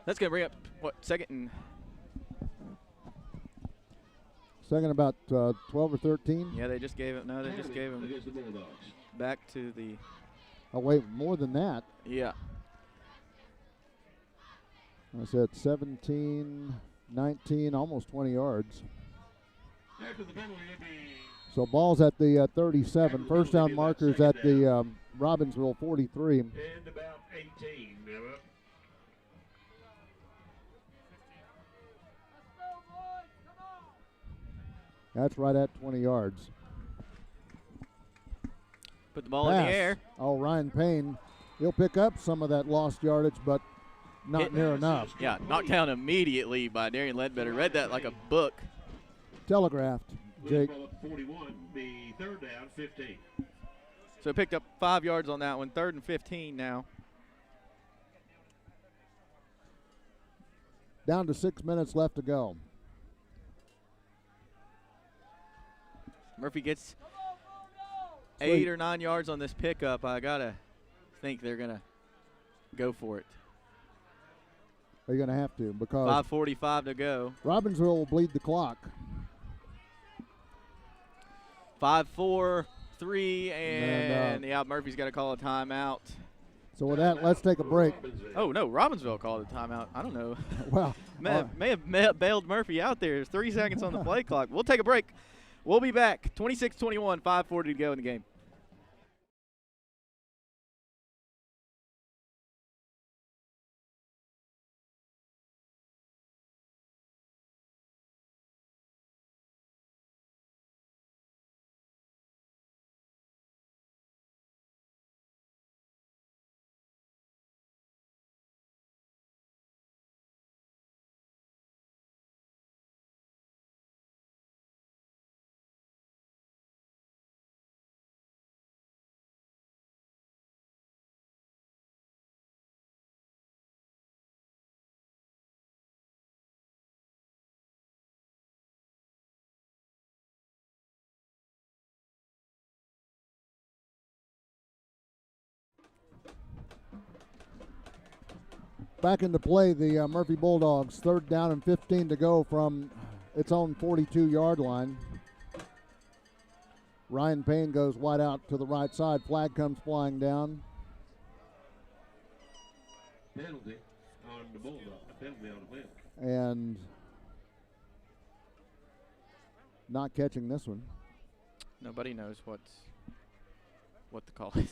That's going to bring up, second about 12 or 13? Yeah, they just gave it. No, they just gave him back to the. Oh, wait, more than that. Yeah. I said 17, 19, almost 20 yards. So ball's at the 37. First down markers at the Robbinsville 43. And about 18. That's right at 20 yards. Put the ball Pass. in the air. Oh, Ryan Payne, he'll pick up some of that lost yardage, but not near enough. Yeah, knocked down immediately by Darian Ledbetter. Read that like a book. Telegraphed, Jake. 41, the 3rd down, 15. So picked up 5 yards on that one. 3rd and 15 now. Down to 6 minutes left to go. Murphy gets 8 or 9 yards on this pickup. I got to think they're going to go for it. They're going to have to because 5:45 to go. Robbinsville will bleed the clock. 5-4-3, and yeah, Murphy's got to call a timeout. So with that, let's take a break. Oh, no, Robbinsville called a timeout. I don't know. Well, may have bailed Murphy out there. There's 3 seconds on the play clock. We'll take a break. We'll be back. 26-21, 5:40 to go in the game. Back into play, the Murphy Bulldogs. 3rd down and 15 to go from its own 42-yard line. Ryan Payne goes wide out to the right side. Flag comes flying down. Penalty on the Bulldog. Penalty on the Bulldog. And not catching this one. Nobody knows what the call is.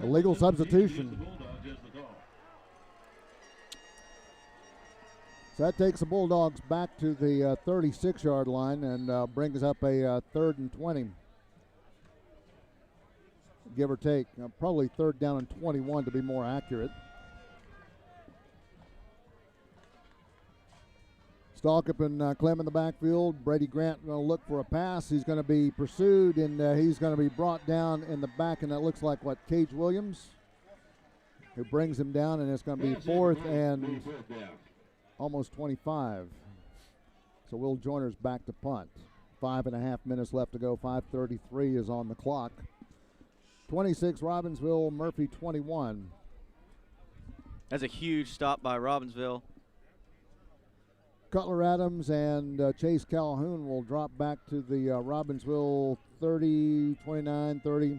Illegal substitution. So that takes the Bulldogs back to the 36-yard line and brings up a 3rd and 20. Give or take. Probably 3rd down and 21 to be more accurate. Stalkup and Clem in the backfield. Brady Grant going to look for a pass. He's going to be pursued, and he's going to be brought down in the back, and that looks like Cage Williams, who brings him down, and it's going to be 4th and almost 25. So Will Joyner's back to punt. 5.5 minutes left to go. 5:33 is on the clock. 26 Robbinsville, Murphy 21. That's a huge stop by Robbinsville. Cutler Adams and Chase Calhoun will drop back to the Robbinsville 30, 29, 30.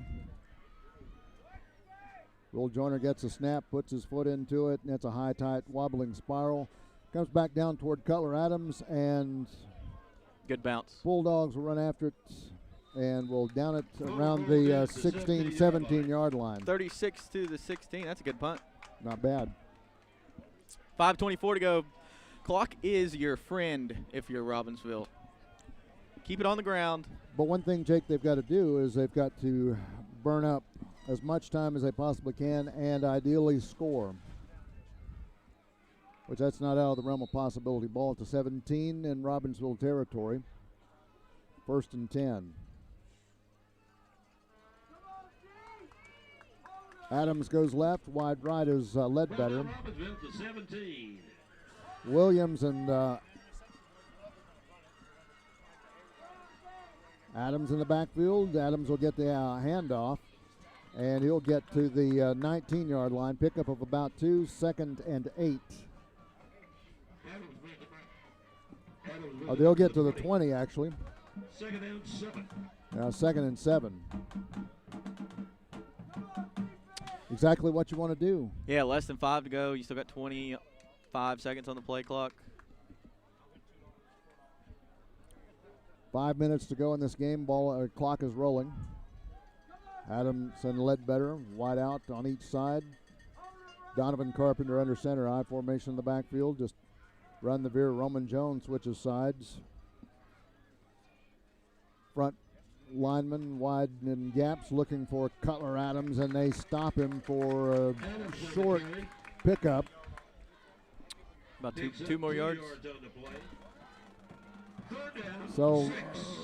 Will Joyner gets a snap, puts his foot into it, and it's a high, tight, wobbling spiral. Comes back down toward Cutler Adams, and good bounce. Bulldogs will run after it and will down it around the 16, 17-yard line. 36 to the 16. That's a good punt. Not bad. 5:24 to go. Clock is your friend if you're Robbinsville. Keep it on the ground. But one thing, Jake, they've got to do is they've got to burn up as much time as they possibly can and ideally score, which that's not out of the realm of possibility. Ball at the 17 in Robbinsville territory. 1st and 10. Adams goes left. Wide right is Ledbetter. Williams and Adams in the backfield. Adams will get the handoff, and he'll get to the 19-yard line. Pickup of about 2, 2nd and 8. Oh, they'll get to the 20, actually. 2nd and 7. 2nd and 7. Exactly what you want to do. Yeah, less than 5 to go. You still got 25 seconds on the play clock. 5 minutes to go in this game. Clock is rolling. Adams and Ledbetter wide out on each side. Donovan Carpenter under center. I formation in the backfield. Just run the veer. Roman Jones switches sides. Front lineman wide in gaps looking for Cutler Adams, and they stop him for a short pickup. About two more yards. So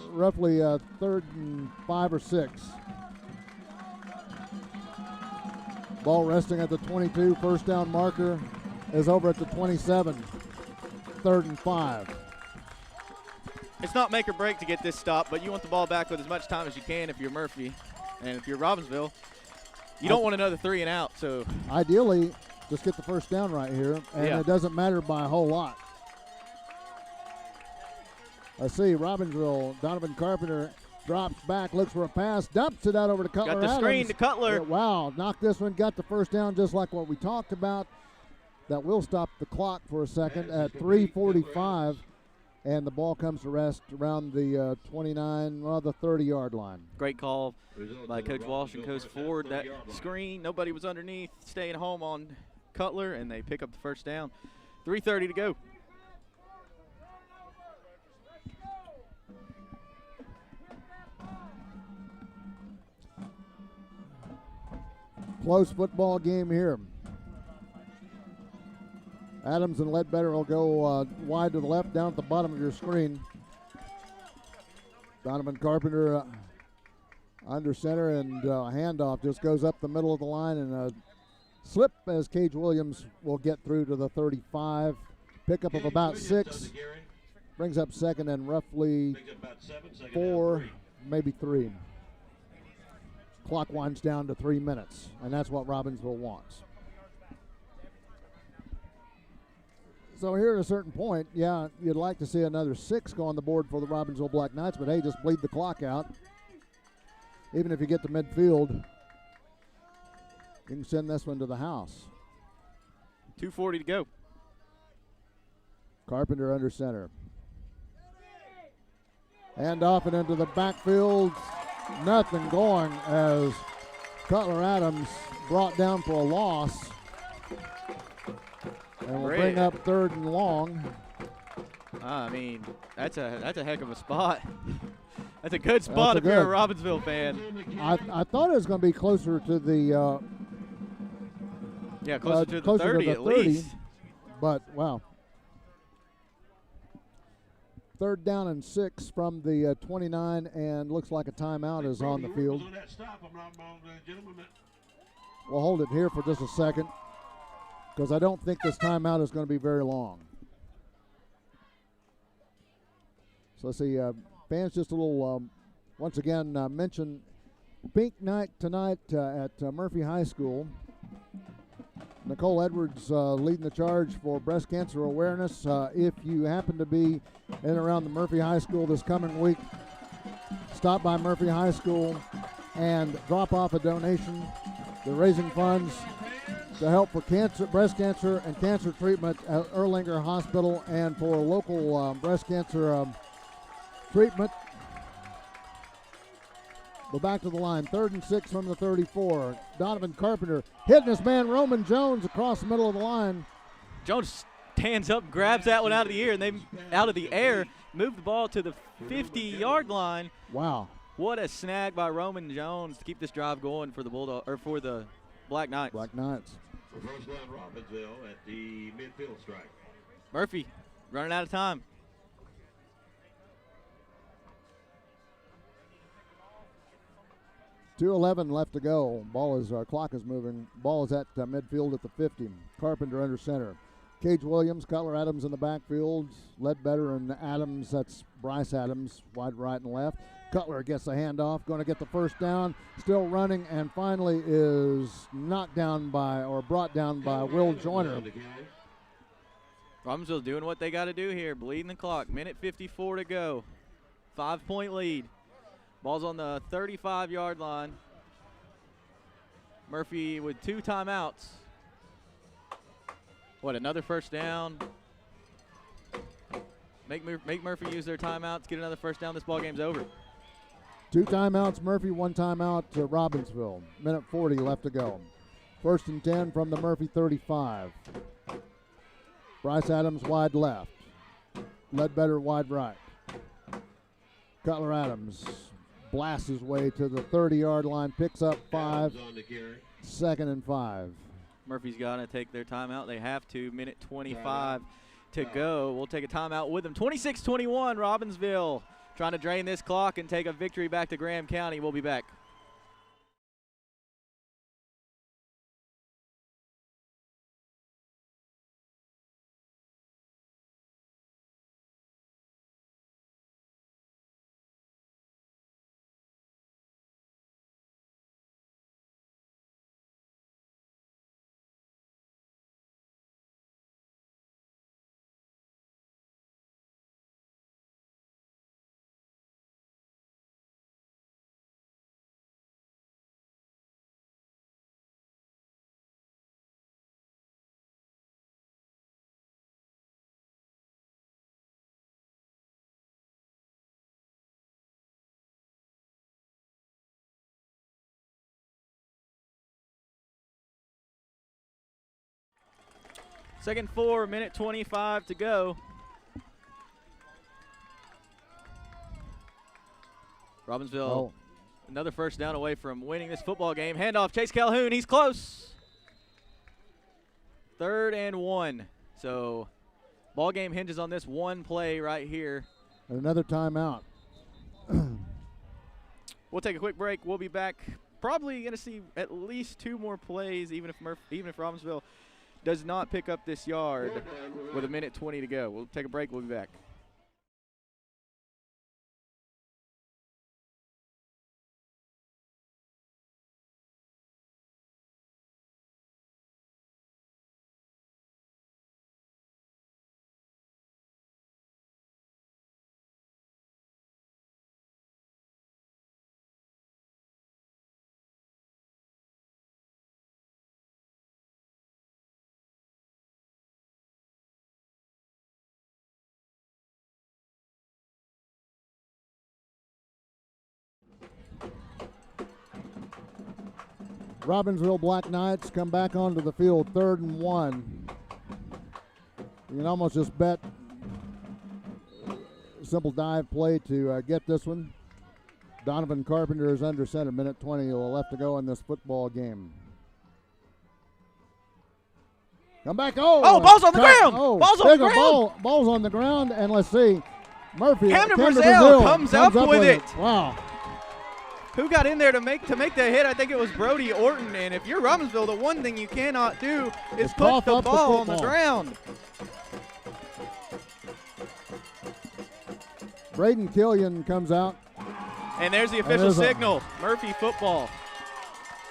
roughly 3rd and 5 or 6. Ball resting at the 22. First down marker is over at the 27. 3rd and 5. It's not make or break to get this stop, but you want the ball back with as much time as you can if you're Murphy. And if you're Robbinsville, you don't want another 3 and out. So ideally, just get the first down right here, and it doesn't matter by a whole lot. Let's see, Robbinsville, Donovan Carpenter drops back, looks for a pass, dumps it out over to Cutler Got the Adams. screen to Cutler. Yeah, wow, knocked this one, got the first down just like what we talked about. That will stop the clock for a second at 3:45, and the ball comes to rest around the 29, the 30-yard line. Great call by Coach Walsh and Coach Ford. That screen, nobody was underneath, staying home on Cutler, and they pick up the first down. 3:30 to go. Close football game here. Adams and Ledbetter will go wide to the left, down at the bottom of your screen. Donovan Carpenter under center, and handoff just goes up the middle of the line, and a slip as Cage Williams will get through to the 35. Pickup of about 6. Brings up 2nd and roughly 4, maybe 3. clock winds down to 3 minutes, and that's what Robbinsville wants. So here at a certain point, yeah, you'd like to see another 6 go on the board for the Robbinsville Black Knights, but hey, just bleed the clock out. Even if you get to midfield, you can send this one to the house. 2:40 to go. Carpenter under center. And off and into the backfield. Nothing going as Cutler Adams brought down for a loss. And we'll bring up 3rd and long. I mean, that's a heck of a spot. That's a good spot if you're a Robbinsville fan. I thought it was going to be closer to the closer to the 30 at least. But wow. 3rd down and 6 from the 29, and looks like a timeout is on the field. We'll hold it here for just a second because I don't think this timeout is going to be very long. So let's see, fans, just a little, once again, mention Pink Night tonight at Murphy High School. Nicole Edwards leading the charge for breast cancer awareness. If you happen to be in and around the Murphy High School this coming week, stop by Murphy High School and drop off a donation. They're raising funds to help for cancer, breast cancer and cancer treatment at Erlanger Hospital and for local breast cancer treatment. We're back to the line. 3rd and 6 from the 34. Donovan Carpenter hitting his man Roman Jones across the middle of the line. Jones stands up, grabs that one out of the air, and they out of the air, move the ball to the 50-yard line. Wow. What a snag by Roman Jones to keep this drive going for the Bulldog or for the Black Knights. Black Knights. For first down, Robbinsville at the midfield strike. Murphy running out of time. 2:11 left to go. Clock is moving. Ball is at midfield at the 50. Carpenter under center. Cage Williams, Cutler Adams in the backfield. Ledbetter and Adams, that's Bryce Adams, wide right and left. Cutler gets the handoff, going to get the first down. Still running, and finally is knocked down by, or brought down by Will Joyner. Robbinsville doing what they got to do here, bleeding the clock. Minute 54 to go. 5-point lead. Ball's on the 35-yard line. Murphy with 2 timeouts. What, another first down? Make Murphy use their timeouts, get another first down. This ball game's over. 2 timeouts, Murphy, 1 timeout to Robbinsville. Minute 40 left to go. 1st and 10 from the Murphy 35. Bryce Adams wide left. Ledbetter wide right. Cutler Adams blasts his way to the 30-yard line, picks up 5. 2nd and 5. Murphy's got to take their timeout. They have to. Minute 25 to go. We'll take a timeout with them. 26-21, Robbinsville trying to drain this clock and take a victory back to Graham County. We'll be back. Second 4, minute 25 to go. Robbinsville, another first down away from winning this football game. Handoff, Chase Calhoun, he's close. 3rd and 1. So ball game hinges on this one play right here. Another timeout. We'll take a quick break. We'll be back. Probably going to see at least 2 more plays, even if Robbinsville does not pick up this yard with a minute 20 to go. We'll take a break. We'll be back. Robbinsville Black Knights come back onto the field, 3rd and 1. You can almost just bet simple dive play to get this one. Donovan Carpenter is under center, minute 20 left to go in this football game. Come back, oh, ball's on the ground! Ball's on the ground! Ball's on the ground, and let's see. Murphy, Camden Brazil Brazil comes up with it. Wow. Who got in there to make the hit? I think it was Brody Orton. And if you're Robbinsville, the one thing you cannot do is put the ball on the ground. Braden Killian comes out. And there's the official signal. Murphy football.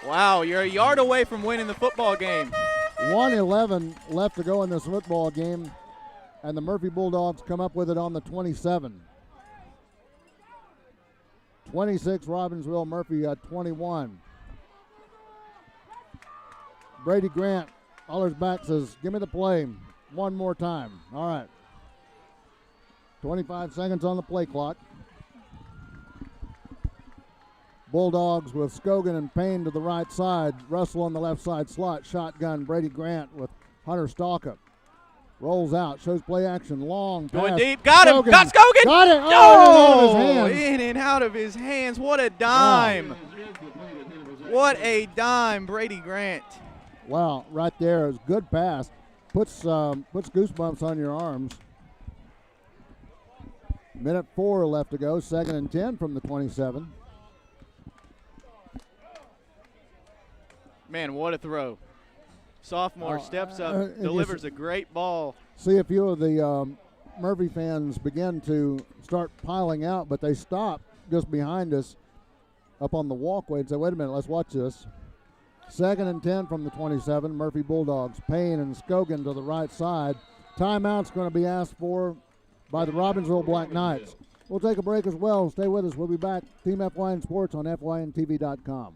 Wow, you're a yard away from winning the football game. 1:11 left to go in this football game, and the Murphy Bulldogs come up with it on the 27. 26 Robbinsville, Murphy 21. Brady Grant hollers back, says, give me the play one more time. All right. 25 seconds on the play clock. Bulldogs with Scogan and Payne to the right side. Russell on the left side slot. Shotgun, Brady Grant with Hunter Stalkup. Rolls out, shows play action, long pass. Going deep, got him, got Scogan! Got it! Oh, in and out of his hands. What a dime. Wow. What a dime, Brady Grant. Wow, right there is good pass. Puts goosebumps on your arms. Minute 4 left to go, 2nd and 10 from the 27. Man, what a throw. Sophomore steps up, delivers a great ball. See a few of the Murphy fans begin to start piling out, but they stop just behind us up on the walkway and say, wait a minute, let's watch this. 2nd and 10 from the 27, Murphy Bulldogs. Payne and Scogan to the right side. Timeout's going to be asked for by the Robbinsville Black Knights. We'll take a break as well. Stay with us. We'll be back. Team FYN Sports on FYNTV.com.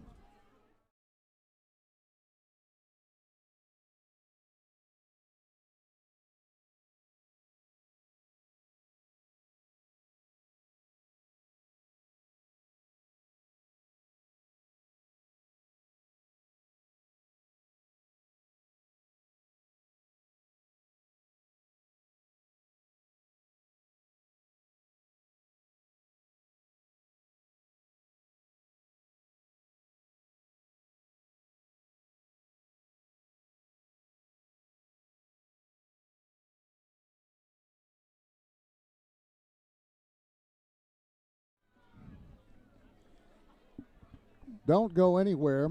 Don't go anywhere.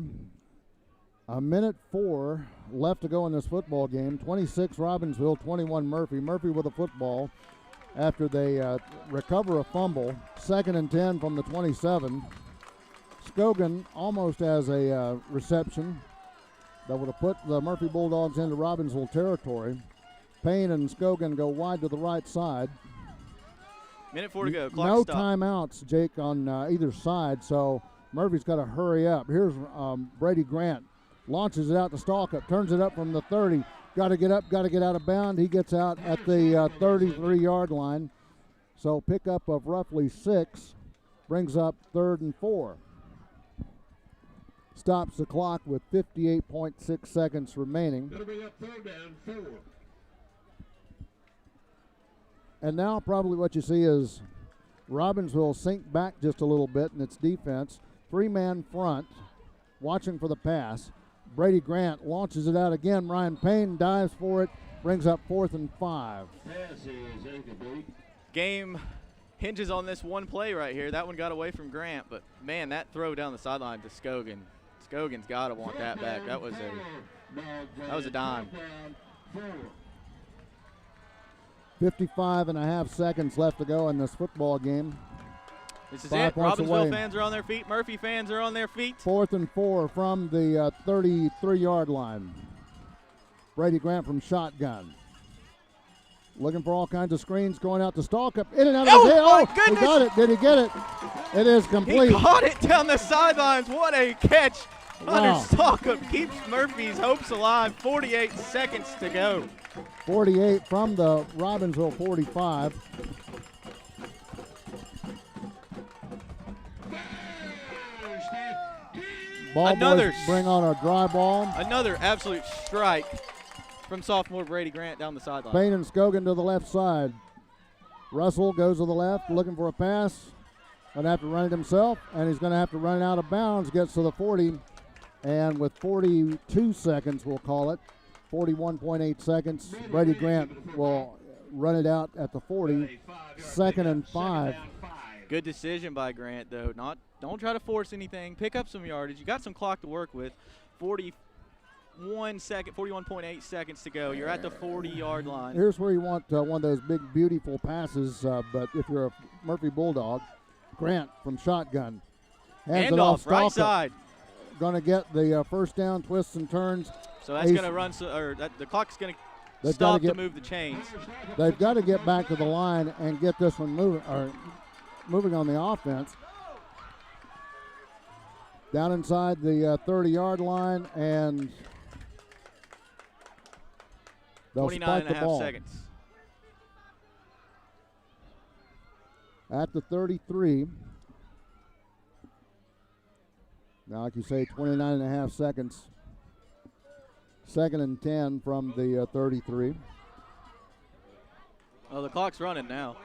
A minute 4 left to go in this football game. 26 Robbinsville, 21 Murphy. Murphy with a football after they recover a fumble. 2nd and 10 from the 27. Scogan almost has a reception that would have put the Murphy Bulldogs into Robbinsville territory. Payne and Scogan go wide to the right side. Minute 4 to go. Clock no stop. Timeouts, Jake, on either side, so Murphy's got to hurry up. Here's Brady Grant. Launches it out to Stalkup. Turns it up from the 30. Got to get up, got to get out of bound. He gets out at the 33-yard line. So pickup of roughly 6 brings up 3rd and 4. Stops the clock with 58.6 seconds remaining. That'll bring up 3rd down, 4. And now probably what you see is Robbinsville sink back just a little bit in its defense. 3-man front, watching for the pass. Brady Grant launches it out again. Ryan Payne dives for it, brings up 4th and 5. Pass is incomplete. Game hinges on this one play right here. That one got away from Grant, but man, that throw down the sideline to Scogan. Scogan's got to want that back. That was a dime. 55 and a half seconds left to go in this football game. This is 5 it. points Robbinsville away. fans are on their feet. Murphy fans are on their feet. 4th and 4 from the 33-yard line. Brady Grant from shotgun. Looking for all kinds of screens, going out to Stalkup. In and out of his head. My goodness. He got it. Did he get it? It is complete. He caught it down the sidelines. What a catch. Wow. Hunter Stalkup keeps Murphy's hopes alive. 48 seconds to go. 48 from the Robbinsville 45. Ball boys bring on a dry ball. Another absolute strike from sophomore Brady Grant down the sideline. Payne and Scogan to the left side. Russell goes to the left, looking for a pass. Going to have to run it himself, and he's going to have to run it out of bounds. Gets to the 40, and with 42 seconds, we'll call it, 41.8 seconds, Brady Grant will run it out at the 40. 2nd and 5. Good decision by Grant, though. Don't try to force anything. Pick up some yardage. You got some clock to work with. 41.8 seconds to go. You're at the 40-yard line. Here's where you want one of those big, beautiful passes, but if you're a Murphy Bulldog, Grant from shotgun. Hands it off, right side. Going to get the first down, twists and turns. So that's going to run, the clock's going to stop to move the chains. They've got to get back to the line and get this one moving on the offense. Down inside the 30-yard line, and they'll spike the ball. 29.5 seconds. At the 33. Now, like you say, 29.5 seconds. 2nd and 10 from the 33. Oh, the clock's running now.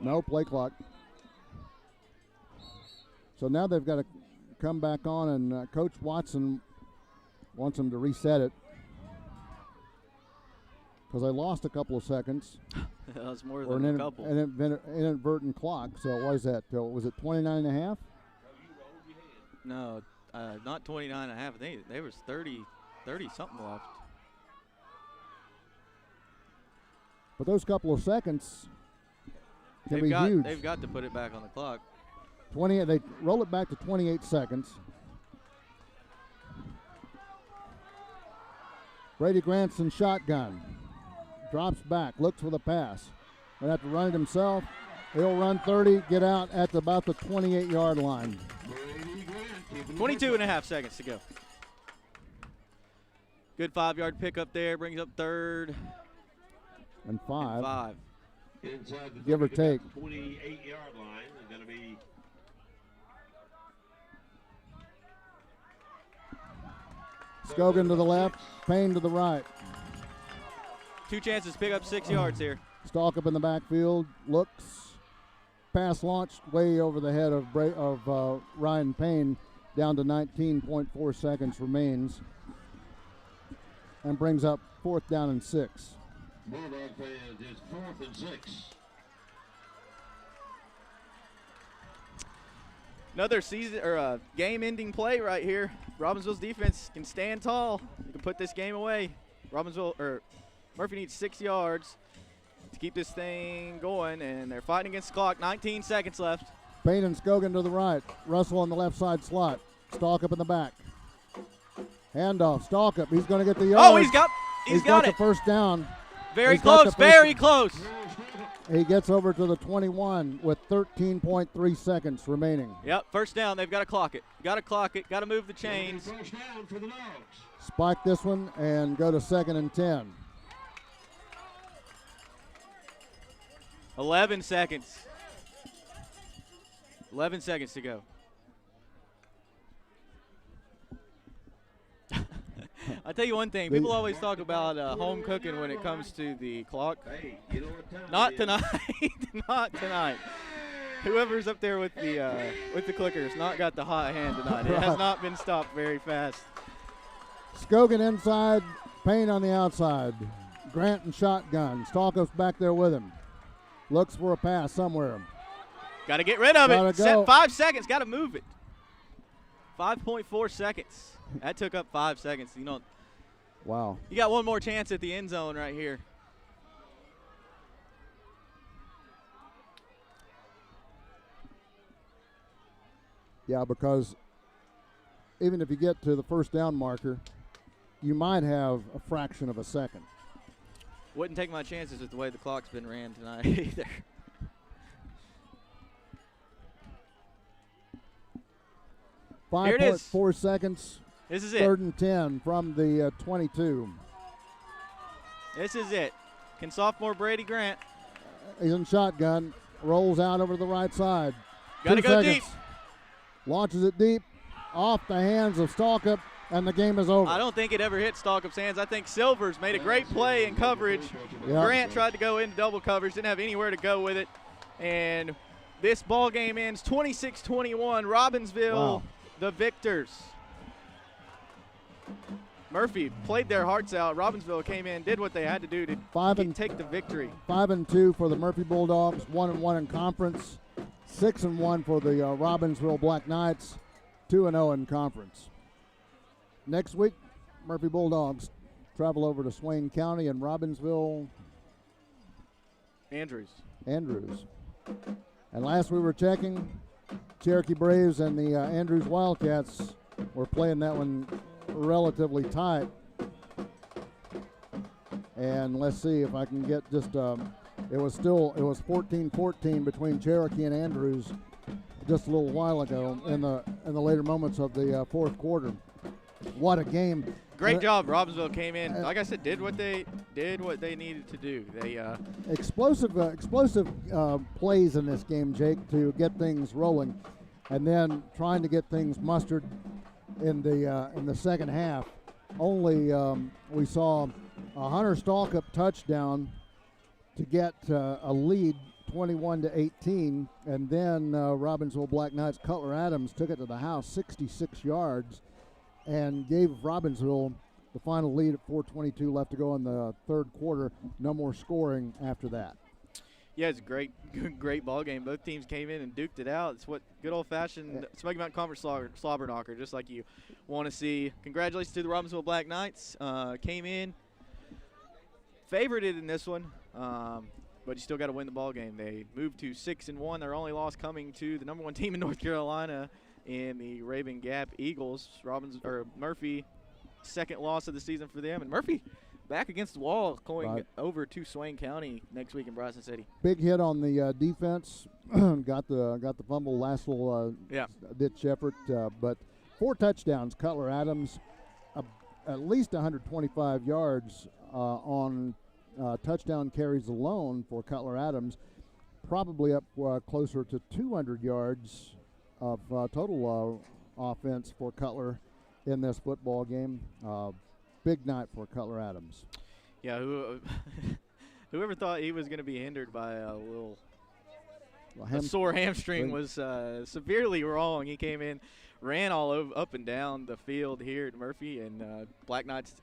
No play clock. So now they've got to come back on, and Coach Watson wants them to reset it because they lost a couple of seconds. That was more than a couple. An inadvertent clock. So what is that? Was it 29.5? No, not 29.5. I think there was 30 something left. But those couple of seconds can be huge. They've got to put it back on the clock. They roll it back to 28 seconds. Brady Grant's in shotgun. Drops back, looks for the pass. Gonna have to run it himself. He'll run 30, get out at about the 28-yard line. 22.5 seconds to go. Good 5-yard pickup there, brings up 3rd and 5. Inside the give or take. 28-yard line is going to be Scogan to the left, Payne to the right. 2 chances to pick up 6 yards here. Stalk up in the backfield, looks, pass launched way over the head of Ryan Payne, down to 19.4 seconds remains, and brings up 4th down and 6. Bulldog fans, it's 4th and 6. Another game-ending play right here. Robbinsville's defense can stand tall. You can put this game away. Murphy needs 6 yards to keep this thing going, and they're fighting against the clock. 19 seconds left. Payne and Scogan to the right. Russell on the left side slot. Stalk up in the back. Handoff. Stalk up. He's going to get the yards. Oh, he's got the it. first down. Very close. Very close. He gets over to the 21 with 13.3 seconds remaining. Yep, first down. They've got to clock it. Got to clock it. Got to move the chains. First down for the Dogs. Spike this one and go to 2nd and 10. 11 seconds. 11 seconds to go. I'll tell you one thing. People always talk about home cooking when it comes to the clock. Hey, you know what time Not it is? tonight. Not tonight. Whoever's up there with the clickers not got the hot hand tonight. It has not been stopped very fast. Scogan inside, Payne on the outside. Grant and shotgun. Stalko's back there with him. Looks for a pass somewhere. Got to get rid of it. Go. 5 seconds. Got to move it. 5.4 seconds. That took up 5 seconds. Wow. You got one more chance at the end zone right here. Yeah, because even if you get to the first down marker, you might have a fraction of a second. Wouldn't take my chances with the way the clock's been ran tonight either. Here it is. 5.4 seconds. This is it. 3rd and 10 from the 22. This is it. Can sophomore Brady Grant. He's in shotgun. Rolls out over to the right side. Got to 2 go seconds. deep. launches it deep, off the hands of Stalkup, and the game is over. I don't think it ever hit Stalkup's hands. I think Silvers made a great play in coverage. Yep. Grant tried to go into double coverage, didn't have anywhere to go with it. And this ball game ends 26-21. Robbinsville, Wow. the victors. Murphy played their hearts out. Robbinsville came in, did what they had to do to take the victory. 5-2 for the Murphy Bulldogs, 1-1 in conference, 6-1 for the Robbinsville Black Knights, 2-0 in conference. Next week, Murphy Bulldogs travel over to Swain County and Robbinsville Andrews. And last we were checking, Cherokee Braves and the Andrews Wildcats were playing that one relatively tight. And let's see if I can get just, it was 14-14 between Cherokee and Andrews just a little while ago in the later moments of the fourth quarter. What a game. Great job. Robbinsville came in, like I said, did what they needed to do. They explosive plays in this game, Jake, to get things rolling, and then trying to get things mustered in the second half. Only we saw a Hunter Stalkup touchdown to get a lead, 21-18, and then Robbinsville Black Knights Cutler Adams took it to the house, 66 yards, and gave Robbinsville the final lead at 4:22 left to go in the third quarter. No more scoring after that. Yeah, it's a great ball game. Both teams came in and duked it out. It's what good old-fashioned Smoky Mountain Conference slobber knocker, just like you want to see. Congratulations to the Robbinsville Black Knights. Came in, favored it in this one, but you still got to win the ball game. They moved to 6-1. Their only loss coming to the number 1 team in North Carolina in the Raven Gap Eagles. Murphy, second loss of the season for them, and Murphy back against the wall, going over to Swain County next week in Bryson City. Big hit on the defense. got the fumble last little ditch effort, but 4 touchdowns. Cutler Adams, at least 125 yards on touchdown carries alone for Cutler Adams. Probably up closer to 200 yards of total offense for Cutler in this football game. Big night for Cutler Adams. Yeah, whoever thought he was going to be hindered by a sore hamstring was severely wrong. He came in, ran up and down the field here at Murphy, and Black Knights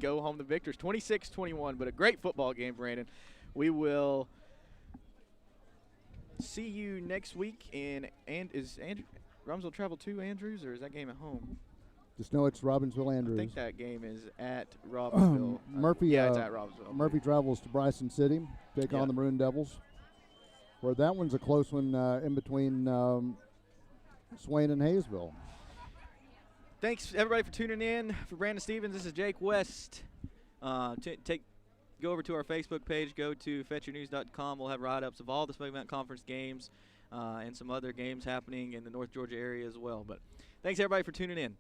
go home the victors, 26-21. But a great football game, Brandon. We will see you next week. And is Robbinsville travel to Andrews, or is that game at home? Just know it's Robbinsville Andrews. I think that game is at Robbinsville. Murphy, it's at Robbinsville. Murphy travels to Bryson City, take on the Maroon Devils. Where that one's a close one in between Swain and Hayesville. Thanks, everybody, for tuning in. For Brandon Stevens, this is Jake West. Go over to our Facebook page. Go to fetchyournews.com. We'll have write-ups of all the Smoky Mountain Conference games and some other games happening in the North Georgia area as well. But thanks, everybody, for tuning in.